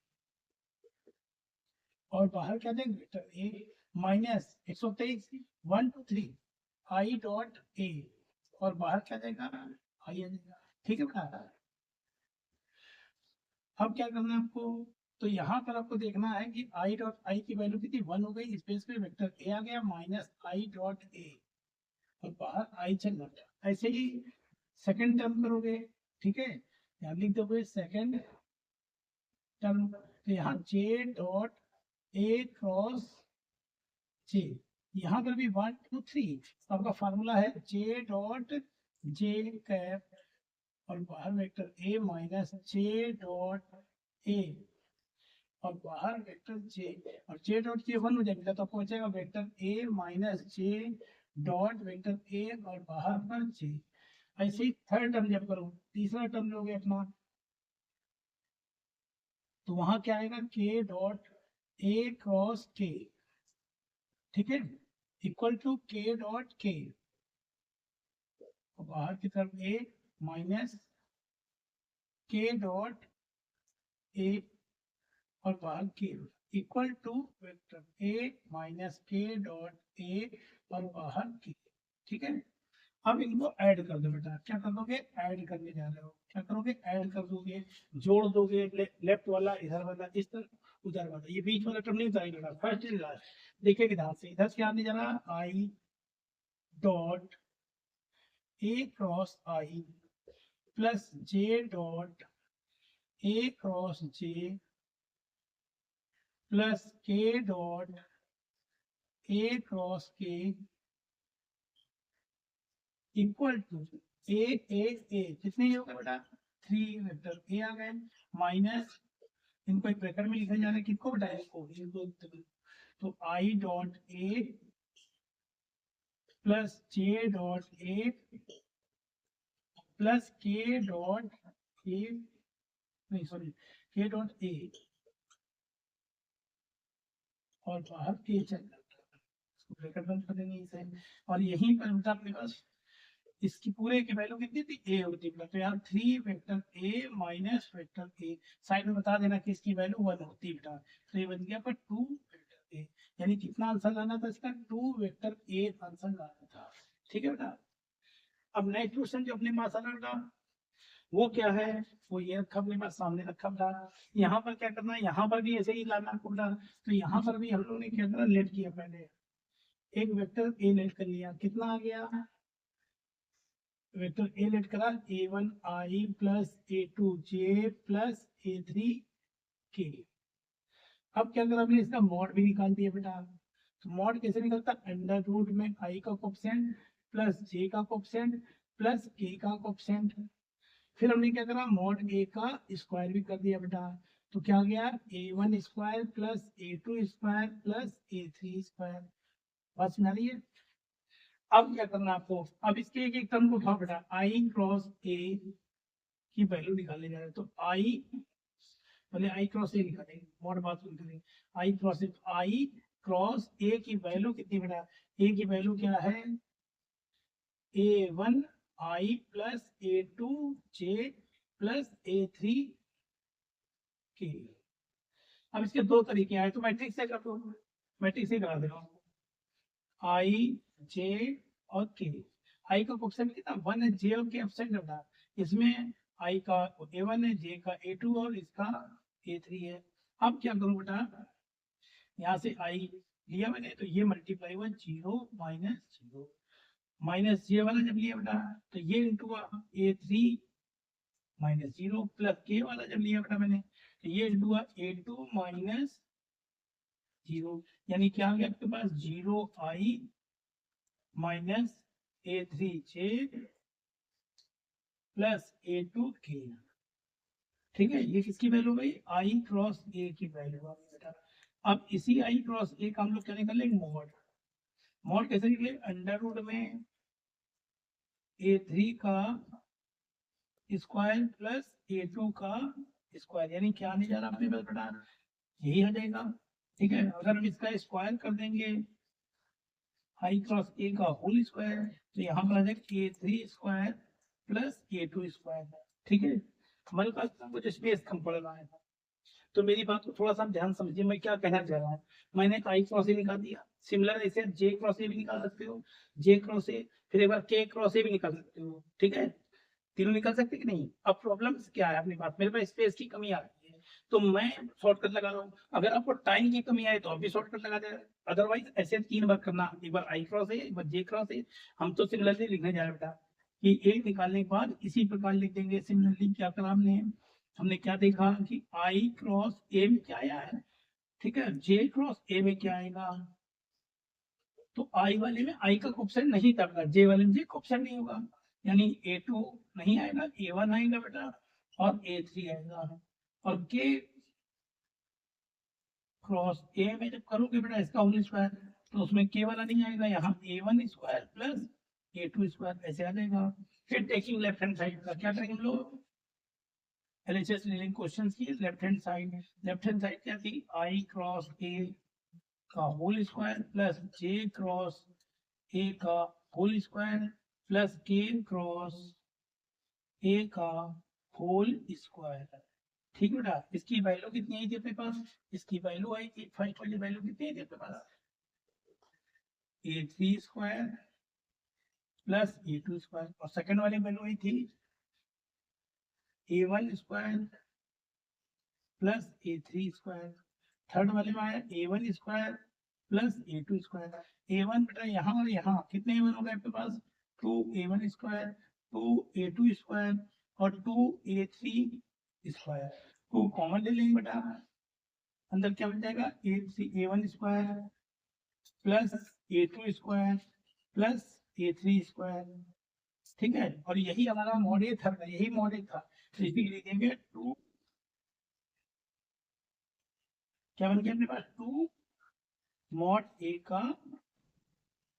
और बाहर क्या देंगे vector A, minus 123 1 2 3 I dot A, और बाहर क्या देगा आई आ जाएगा, ठीक है बेटा। अब क्या करना है आपको, तो यहाँ पर आपको देखना है कि आई डॉट आई की वैल्यू कितनी 1 हो गई, स्पेस पे वेक्टर ए आ गया माइनस आई डॉट ए, और बाहर आई चल रहा। ऐसे ही सेकंड टर्म करोगे, ठीक है, यहाँ लिख दोगे सेकंड टर्म, तो यहाँ जे डॉट ए क्रॉस जे, यहाँ पर भी 1 2 3, आपका फार्मूला है जे डॉट जे कैप, और बाहर vector A minus J dot A, और बाहर वेक्टर जे, और जे डॉट जे 1 हो जाएगा तो पहुंचेगा vector A minus J dot vector A, और बाहर पर जे। ऐसे ही थर्ड टर्म जब करो, तीसरा टर्म लोगे अपना, तो वहां क्या आएगा के डॉट ए क्रॉस के, ठीक है, इक्वल टू के डॉट के, और बाहर की तरफ ए माइनस के डॉट ए, और बाहर के, equal to vector A minus K dot A, और बाहर के। ठीक है, अब इनको ऐड कर दो बेटा। क्या कर दोगे? ऐड करने जा रहे हो। क्या करोगे? ऐड कर दोगे, जोड़ दोगे। लेफ्ट वाला इधर वाला इस तरह, उधर वाला, ये बीच वाला टर्म नहीं उतारेगा। फर्स्ट एंड लास्ट देखिए ध्यान से, इधर से आने जा रहा I dot A cross I plus J dot A cross J plus के डॉट ए क्रॉस के इक्वल टू ए कितने ये होगा बेटा? 3 वेक्टर ए आ गए, माइनस इनको एक ब्रैकेट में लिखा जा रहा है, किसको बेटा? इसको। तो I dot A plus J dot A plus के डॉट ए, नहीं सॉरी, के डॉट ए और बाहर के चल ब्रैकेट बंद कर देंगे इसे। और यहीं पर बेटा अपने पास इसकी पूरे की वैल्यू कितनी थी? ए होती है। तो यहाँ 3 vector A minus vector A, side में बता देना कि इसकी वैल्यू 1 होती है बेटा। तो ये बन गया पर 2 वेक्टर ए, यानी कितना आंसर लाना था इसका? 2 वेक्टर ए आंसर लाना था। ठीक है बेटा। अब नेक्स्ट क्वेश्चन जो अपने पास आ रहा बेटा वो क्या है? वो ये रखा अपने पास, सामने रखा बेटा। यहाँ पर क्या करना है? यहाँ पर भी ऐसे ही लाना है बेटा। तो यहाँ पर भी हम लोगों ने क्या करा? लेट किया पहले, एक वेक्टर ए लेट कर लिया। कितना आ गया? वेक्टर ए लेट करा a1 i plus a2 j plus a3 k। अब क्या करा हमने? इसका मॉड भी निकाल दिया बेटा। तो मॉड कैसे निकलता? अंडर रूट में i का कोफिशिएंट प्लस j का कोफिशिएंट प्लस k का कोफिशिएंट। फिर हमने क्या करा? मॉड a का स्क्वायर भी कर दिया बेटा। तो क्या गया? a1 square plus a2 square plus a3 square. बात समझ आ रही है? अब क्या करना आपको? अब इसके एक एक टर्म को उठाओ बेटा। आई क्रॉस ए की वैल्यू निकालने जा रहे हैं। तो आई, पहले आई क्रॉस ए निकालेंगे, मॉड बात करेंगे। आई क्रॉस ए, आई क्रॉस ए की वैल्यू कितनी बेटा? ए की वैल्यू क्या है? a1 i plus a2 j plus a3 k। अब इसके दो तरीके आए, तो मैट्रिक्स से कर दो, मैट्रिक्स से करा दे रहा हूँ। आई जे और के। आई का ऑप्शन कितना? 1 है, जे और के ऑप्शन करना। इसमें आई का a1 है, जे का a2 और इसका a3 है। अब क्या करूं बेटा? यहाँ से आई लिया मैंने, तो ये मल्टीप्लाई हुआ 0 माइनस 0, माइनस जे वाला जब लिया बेटा तो ये इंटू a3 माइनस 0 प्लस के वाला जब लिया बेटा मैंने तो ये इंटू a2 माइनस 0, यानी क्या आ गया आपके पास? 0i minus a3j plus a2k। ठीक है, ये किसकी वैल्यू भाई? आई क्रॉस ए की वैल्यू आ गई बेटा। अब इसी आई क्रॉस ए का हम लोग क्या निकाल लेंगे? मॉड। मॉड कैसे निकले? अंडर रूट में a3 का स्क्वायर प्लस a2 का स्क्वायर, यानी क्या आने जा रहा है अपने पास बेटा? यही आ जाएगा। ठीक है, अगर हम इसका स्क्वायर कर देंगे आई क्रॉस ए का होल स्क्वायर, तो यहाँ पर आ जाएगा a3 square plus a2 square. ठीक है, हमारे पास कुछ स्पेस कम पड़ रहा है। तो मेरी बात को थोड़ा सा ध्यान समझिए, मैं क्या कहना चाह रहा हूँ। मैंने आई क्रॉस ए निकाल दिया, सिमिलर ऐसे जे क्रॉस ए भी निकाल सकते हो, जे क्रॉस ए, फिर एक बार के क्रॉस ए भी निकाल सकते हो। ठीक है, तीनों निकाल सकते कि नहीं? अब प्रॉब्लम क्या है अपने पास? मेरे पास स्पेस की कमी आ रही है, तो मैं शॉर्टकट लगा रहा हूँ। अगर आपको टाइम की कमी आए तो आप भी शॉर्टकट लगा दे, अदरवाइज ऐसे 3 बार करना, एक बार आई क्रॉस है, एक बार जे क्रॉस है। हम तो सिमिलरली लिखने जा रहे बेटा कि एक निकालने के बाद इसी प्रकार लिख देंगे। सिमिलरली क्या करा हमने? हमने क्या देखा कि आई क्रॉस ए में क्या आया है, ठीक है, जे क्रॉस ए में क्या आएगा? तो आई वाले में आई का ऑप्शन नहीं था, जे वाले में जे का ऑप्शन नहीं होगा, यानी a2 नहीं आएगा, a1 आएगा बेटा और a3 आएगा। और के क्रॉस ए में जब करोगे बेटा इसका होल स्क्वायर, तो उसमें के वाला नहीं आएगा, यहाँ a1 square plus a2 square ऐसे आ जाएगा। फिर टेकिंग लेफ्ट हैंड साइड का क्या करेंगे हम लोग? एलएचएस रीडिंग क्वेश्चंस की लेफ्ट हैंड साइड क्या थी? आई क्रॉस ए का whole square plus J cross A का whole square plus K cross A का होल स्क्वायर। ठीक है बेटा, इसकी वैल्यू कितनी आई थी अपने पास? इसकी वैल्यू आई थी, फर्स्ट वाली वैल्यू कितनी आई थी अपने पास? A3 square plus A2 square, और सेकंड वाली वैल्यू वही थी A1 square plus A3 square, third वाले में आया A1 square plus A2 square. A1 बेटा यहाँ और यहाँ कितने A1 हो गए आपके पास, 2A1 स्क्वायर, 2A2 स्क्वायर और 2A3 स्क्वायर। तो कॉमन ले लेंगे बेटा, अंदर क्या बन जाएगा, A1 square plus A2 square plus A3 square. ठीक है, और यही हमारा मॉड था, यही मॉड था, तो इसलिए लिखेंगे 2, क्या बन गया अपने पास, 2 मॉड A का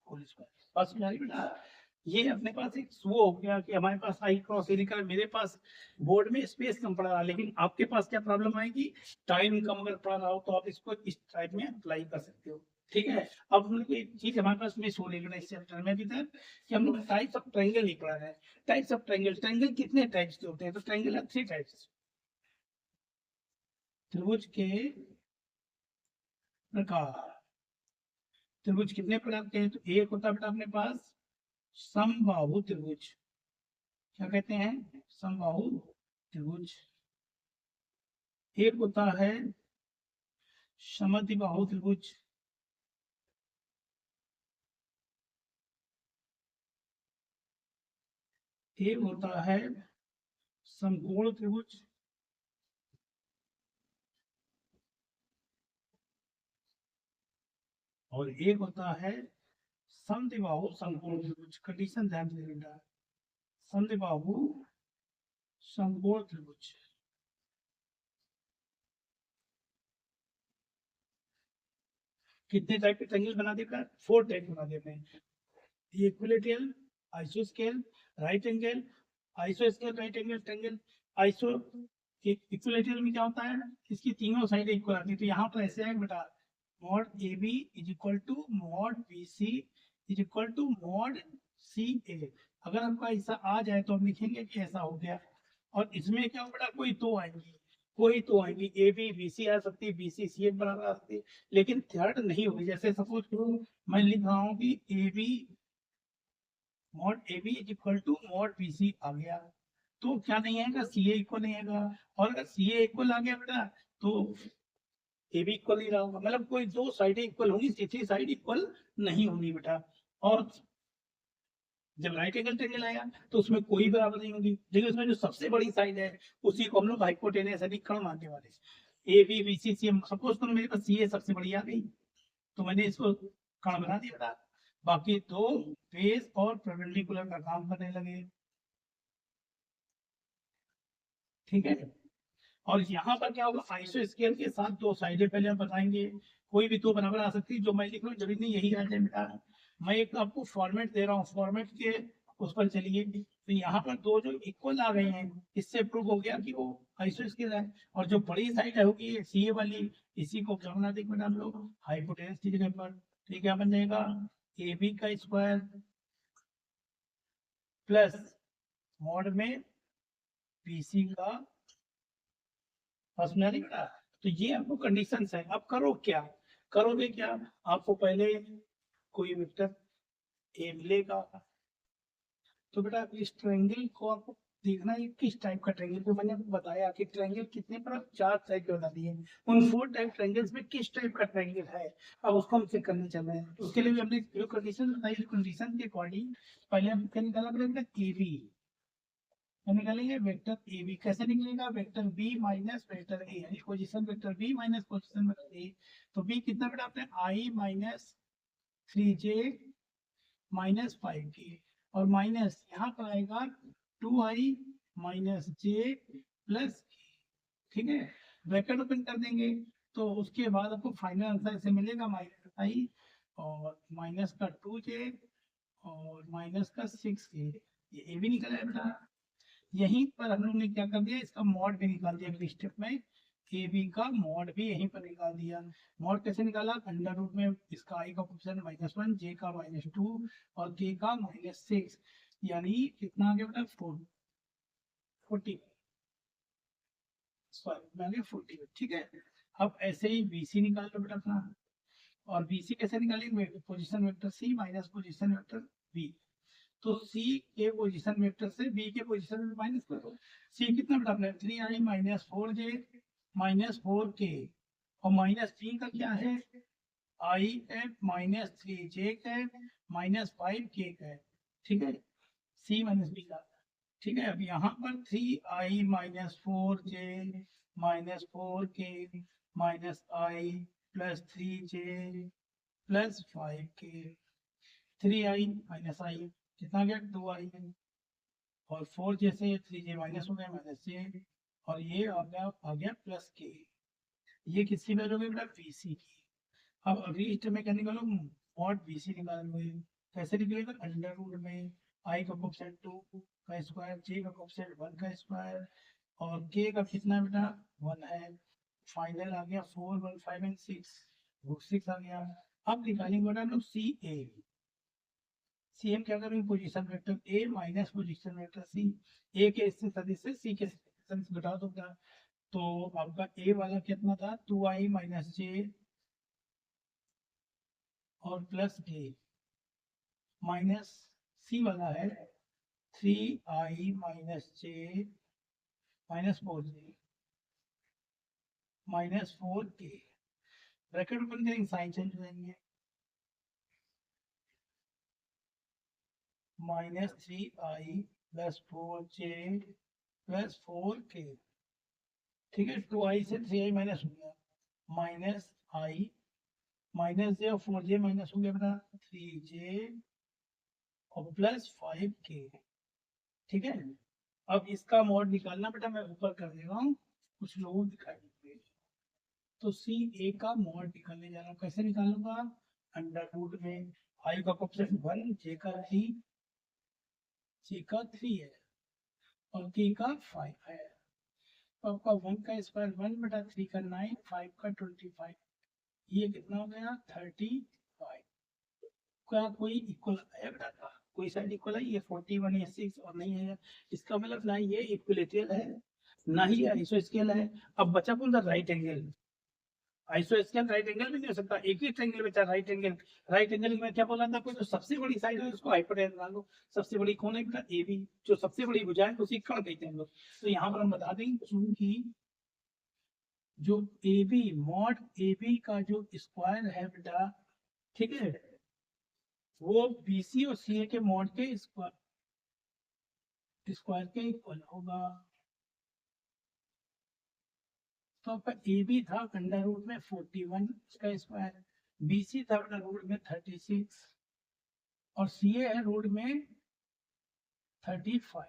होल स्क्वायर। बस बेटा, ये अपने पास एक वो हो गया कि हमारे पास आई क्रॉस ए निकला, मेरे पास बोर्ड में स्पेस कम पड़ा रहा, लेकिन आपके पास क्या प्रॉब्लम आएगी, टाइम कम अगर पड़ा रहा हो तो आप इसको इस टाइप में अप्लाई कर सकते हो। ठीक है, अब हम लोग एक चीज हमारे पास मिस हो रही है इस चैप्टर में अभी तक, कि हम लोग टाइप्स ऑफ ट्रायंगल नहीं पढ़ा है। टाइप्स ऑफ ट्रायंगल, ट्रायंगल कितने टाइप्स के होते हैं, तो ट्रायंगल है 3 टाइप्स। त्रिभुज के प्रकार, त्रिभुज कितने प्रकार के हैं, तो एक होता है बेटा अपने पास समबाहु त्रिभुज, क्या कहते हैं, समबाहु त्रिभुज। एक होता है समद्विबाहु त्रिभुज, एक होता है समकोण त्रिभुज, और एक होता है समद्विबाहु समकोण त्रिभुज। कंडीशन ध्यान से बेटा, समद्विबाहु समकोण त्रिभुज। कितने टाइप के ट्रायंगल बना देगा, 4 टाइप बना देते हैं, equilateral, आइसोस्केल, right angle, आइसोस्केल right angle triangle. Iso equilateral में क्या होता है, इसकी तीनों साइड इक्वल आती है, तो यहाँ पर ऐसे है बेटा, mod a b is equal to mod b c is equal to mod c a. अगर हमको ऐसा आ जाए तो हम लिखेंगे कि ऐसा हो गया, और इसमें क्या हो बेटा, कोई तो आएंगी, कोई तो आएंगी, ए बी बी सी आ सकती है, बी सी सी ए बराबर आ सकती है, लेकिन थर्ड नहीं होगी। जैसे सपोज करो मैं लिख रहा हूँ कि a b mod a b is equal to mod b c आ गया, तो क्या नहीं आएगा, सी ए इक्वल नहीं आएगा, और अगर सी ए इक्वल आ गया बेटा तो ए भी इक्वल नहीं रहा होगा, मतलब कोई दो साइडें इक्वल होंगी, तीसरी साइड इक्वल नहीं होगी बेटा। और जब राइट एंगल ट्रायंगल आएगा तो उसमें कोई बराबर नहीं होगी, लेकिन उसमें जो सबसे बड़ी साइड है उसी को हम लोग हाइपोटेनस यानी कर्ण मानने वाले, A B B C C, suppose करो मेरे पास सी ए सबसे बड़ी आ गई, तो मैंने इसको कर्ण बना दिया बेटा, बाकी दो बेस और परपेंडिकुलर का काम करने लगे। ठीक है, और यहाँ पर क्या होगा, आइसो स्केल के साथ दो साइडें पहले हम बताएंगे, कोई भी दो बराबर आ सकती है, जो मैं लिख रहा हूँ जरूरी नहीं यही आ जाए बेटा, मैं एक आपको फॉर्मेट दे रहा हूँ, फॉर्मेट के उस पर चलिए, तो यहाँ पर दो जो इक्वल आ गए हैं, इससे प्रूव हो गया कि वो आइसो स्केल है, और जो बड़ी साइड है होगी सी ए वाली, इसी को क्या बना देंगे बेटा हम लोग, हाइपोटेनस की जगह पर, तो क्या बन जाएगा, ए बी का स्क्वायर प्लस मॉड में बी सी का, समझ नहीं बेटा, तो ये आपको कंडीशंस है। अब करो क्या, करोगे क्या, आपको पहले कोई वेक्टर ए मिलेगा, तो बेटा इस ट्रायंगल को आपको देखना है किस टाइप का ट्रायंगल, तो मैंने आपको बताया कि ट्रायंगल कितने पर 4 टाइप के बता दिए, उन 4 टाइप ट्रायंगल्स में किस टाइप का ट्रायंगल है, अब उसको हम चेक करने चल रहे हैं। तो उसके लिए भी हमने जो कंडीशन बताई, कंडीशन के अकॉर्डिंग पहले हम क्या निकाला करेंगे, ए बी निकालेंगे, वेक्टर ए बी कैसे निकलेगा, vector B minus vector a, यानी position vector B minus position vector a, तो बी कितना बेटा आपने आई माइनस 3j माइनस 5k, और माइनस यहाँ पर आएगा 2i माइनस जे प्लस, ठीक है, ब्रैकेट ओपन कर देंगे, तो उसके बाद आपको फाइनल आंसर ऐसे मिलेगा, माइनस आई और माइनस का 2j और माइनस का 6k, ये भी निकला है बेटा। यहीं पर हम लोग ने क्या कर दिया, इसका मॉड भी निकाल दिया अगले स्टेप में, ए बी का मॉड भी यहीं पर निकाल दिया। मॉड कैसे निकाला, अंडर रूट में इसका आई का कोएफिशिएंट -1, जे का -2 और के का -6, यानी कितना आ गया बेटा 40, सॉरी मैं 40, ठीक है। अब ऐसे ही बीसी निकाल लो बेटा अपना, और BC कैसे निकालेंगे, position vector C minus position vector B। तो C के पोजीशन वेक्टर से B के पोजीशन में माइनस करो। C कितना बेटा अपने 3i minus 4j minus 4k, और माइनस G का क्या है, I है माइनस 3j का माइनस 5k का है, ठीक है, C माइनस B का, ठीक है। अब यहाँ पर 3i minus 4j minus 4k minus I plus 3j plus 5k, 3i minus I कितना गया 2i, और 4 जैसे 3j माइनस हो गया माइनस j, और ये आ गया प्लस k। ये किसकी वैल्यू होगी बेटा, BC की। अब अगली स्टेप में क्या निकालो, मॉड BC निकालोगे। कैसे निकलेगा, अंडर रूट में I का कोएफिशिएंट 2 का स्क्वायर, j का कोएफिशिएंट 1 का स्क्वायर, और k का कितना बेटा 1 है। फाइनल आ गया 4 1 5 एंड 6, रूट 6 आ गया। अब निकालेंगे बेटा हम लोग CM क्या करेंगे, position vector A minus position vector C, A के इससे सदिश से C के सदिश घटा दो क्या, तो आपका A वाला कितना था 2i माइनस j और प्लस k, माइनस C वाला है 3i minus j minus 4j minus 4k, bracket open करेंगे साइन चेंज हो जाएंगे, minus 3i plus 4j plus 4k, ठीक है। 2i से 3i माइनस हो गया, माइनस i माइनस j और 4j माइनस हो गया बेटा 3j और प्लस 5k, ठीक है। अब इसका मॉड निकालना बेटा मैं ऊपर कर दे रहा हूँ, कुछ लोग दिखाई देंगे। तो CA का मॉड निकालने जा रहा हूँ, कैसे निकालूंगा, अंडर रूट में I का कोएफिशिएंट 1, J का 3 है और K का 5 है। तो आपका 1 का स्क्वायर 1 बटा 3 का 9, 5 का 25, ये कितना हो गया 35। क्या कोई इक्वल है बेटा, कोई साइड इक्वल है, ये 41 या 6 और नहीं है, इसका मतलब ना ये इक्विलेटरल है ना ही आइसोस्केल है। अब बचा कौन सा, राइट एंगल। आइसोस्केल राइट एंगल भी नहीं हो सकता, एक ही ट्रायंगल बचा राइट एंगल। राइट एंगल में क्या बोला था, कोई जो सबसे बड़ी साइड है उसको हाइपोटेनस मान लो। सबसे बड़ी कौन है बेटा, AB, जो सबसे बड़ी भुजा है उसी कण कहते हैं हम लोग। तो यहाँ पर हम बता दें क्योंकि जो AB मॉड AB का जो स्क्वायर है बेटा, ठीक है, वो BC और CA के मॉड के स्क्वायर के इक्वल होगा। तो आपका AB था अंडर रूट में 41 का स्क्वायर, BC था अंडर रूट में 36 और CA है रूट में 35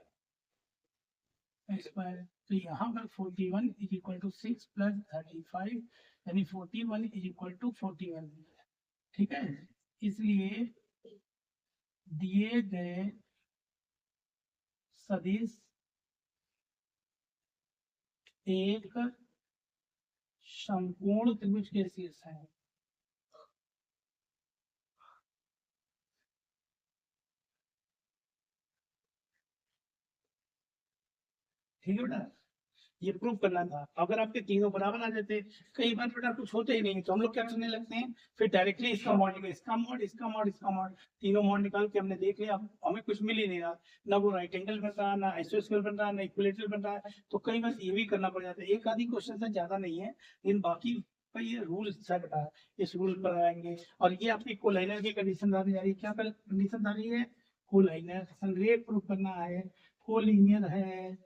स्क्वायर। तो यहाँ पर 41 इज इक्वल टू 6 प्लस 35 यानी 41 इज इक्वल टू 41, ठीक है। इसलिए दिए गए सदिश एक समकोण त्रिभुज के शीर्ष है। ठीक है बेटा, ये प्रूव करना था। अगर आपके तीनों बराबर आ जाते, कई बार बेटा कुछ होते ही नहीं, तो हम लोग क्या करने लगते हैं, फिर डायरेक्टली इसका मॉड निकाल, इसका मॉड इसका मॉड इसका मॉड, तीनों मॉड निकाल के हमने देख लिया, हमें कुछ मिल ही नहीं रहा, ना वो राइट एंगल बन रहा, ना आइसोस्केल बन रहा, ना इक्विलेटरल बन रहा है। तो कई बार ये भी करना पड़ जाता है, एक आधी क्वेश्चन से ज्यादा नहीं है, लेकिन बाकी का ये रूल सेट है, इस रूल पर आएंगे। और ये आपकी कोलाइनर की कंडीशन डाली जा रही है, क्या कंडीशन डाली है, कोलाइनर संरेख प्रूफ करना है, कोलिनियर है।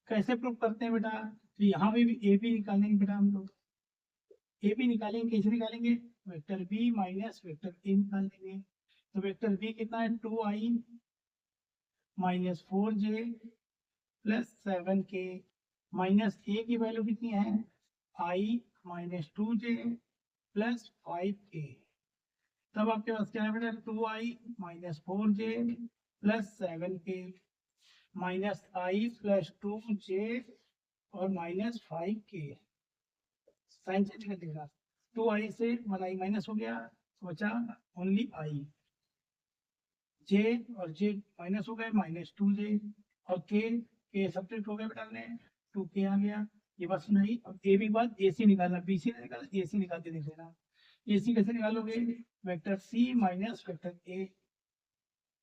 कैसे प्रूव करते हैं बेटा, तो यहाँ पे भी ए बी निकालेंगे बेटा, हम लोग ए बी निकालेंगे, कैसे निकालेंगे, vector B minus vector A निकाल लेंगे। तो वेक्टर बी कितना है 2i minus 4j plus 7k, minus ए की वैल्यू कितनी है i minus 2j plus 5k। तब आपके पास क्या है बेटा 2i minus 4j plus 7k minus i plus 2j और माइनस 5k, साइन चेंज कर देगा, 2i से 1i माइनस हो गया, बचा ओनली i, j और j माइनस हो गए माइनस 2j और k सब्ट्रैक्ट हो गए बेटा ने 2k आ गया। ये बस नहीं, अब ए बी बाद AC निकालना, BC निकालना AC निकाल के देख लेना। AC कैसे निकालोगे? Vector C minus vector A।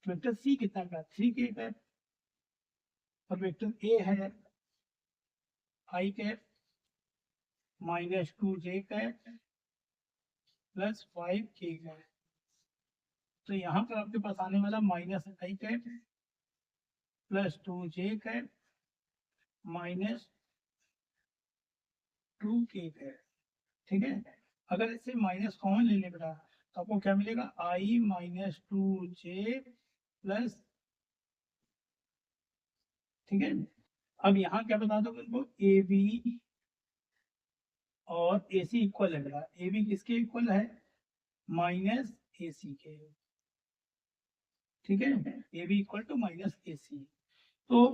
Vector C कितना का 3k है और वेक्टर A है I cap minus 2j cap plus 5k cap. तो यहाँ पर आपके पास आने वाला minus I cap plus 2j cap minus 2k cap. ठीक है, अगर इसे माइनस कॉमन ले ले बेटा तो आपको क्या मिलेगा? I माइनस 2j प्लस, ठीक है। अब यहाँ क्या बता दो उनको? ए बी और ए सी इक्वल है बेटा। ए बी किसके इक्वल है? माइनस ए सी के। ठीक है, ए b equal to minus a c. तो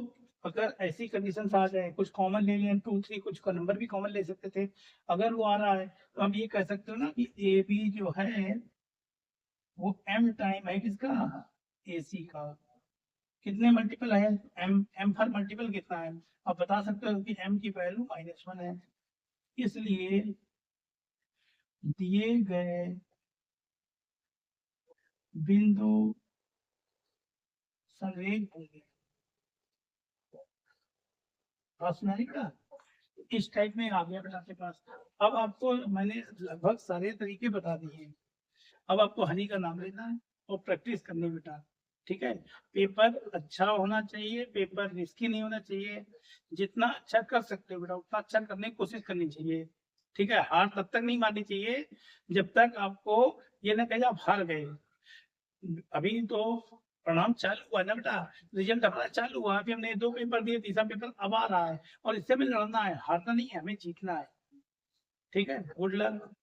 अगर ऐसी कंडीशन आ जाए, कुछ कॉमन ले लें 2 3, कुछ का नंबर भी कॉमन ले सकते थे। अगर वो आ रहा है तो हम ये कह सकते हो ना कि ए बी जो है वो m टाइम है किसका? ए सी का। कितने मल्टीपल है? m पर मल्टीपल कितना है? आप बता सकते हो कि m की वैल्यू -1 है। इसलिए दिए गए बिंदु संरेख होंगे। का इस टाइप में आ गया बेटा आपके पास। अब आपको मैंने लगभग सारे तरीके बता दिए हैं। अब आपको हनी का नाम लेना है और प्रैक्टिस करनी बेटा। ठीक है, पेपर अच्छा होना चाहिए, पेपर रिस्की नहीं होना चाहिए। जितना अच्छा कर सकते हो बेटा उतना अच्छा करने की कोशिश करनी चाहिए। ठीक है, हार तब तक नहीं माननी चाहिए जब तक आपको ये ना कहे आप हार गए। अभी तो प्रणाम चालू हुआ ना बेटा, रिजल्ट हमारा चालू हुआ। अभी हमने 2 पेपर दिए, तीसरा पेपर अब आ रहा है और इससे भी लड़ना है, हारना नहीं है, हमें जीतना है। ठीक है, गुड लक।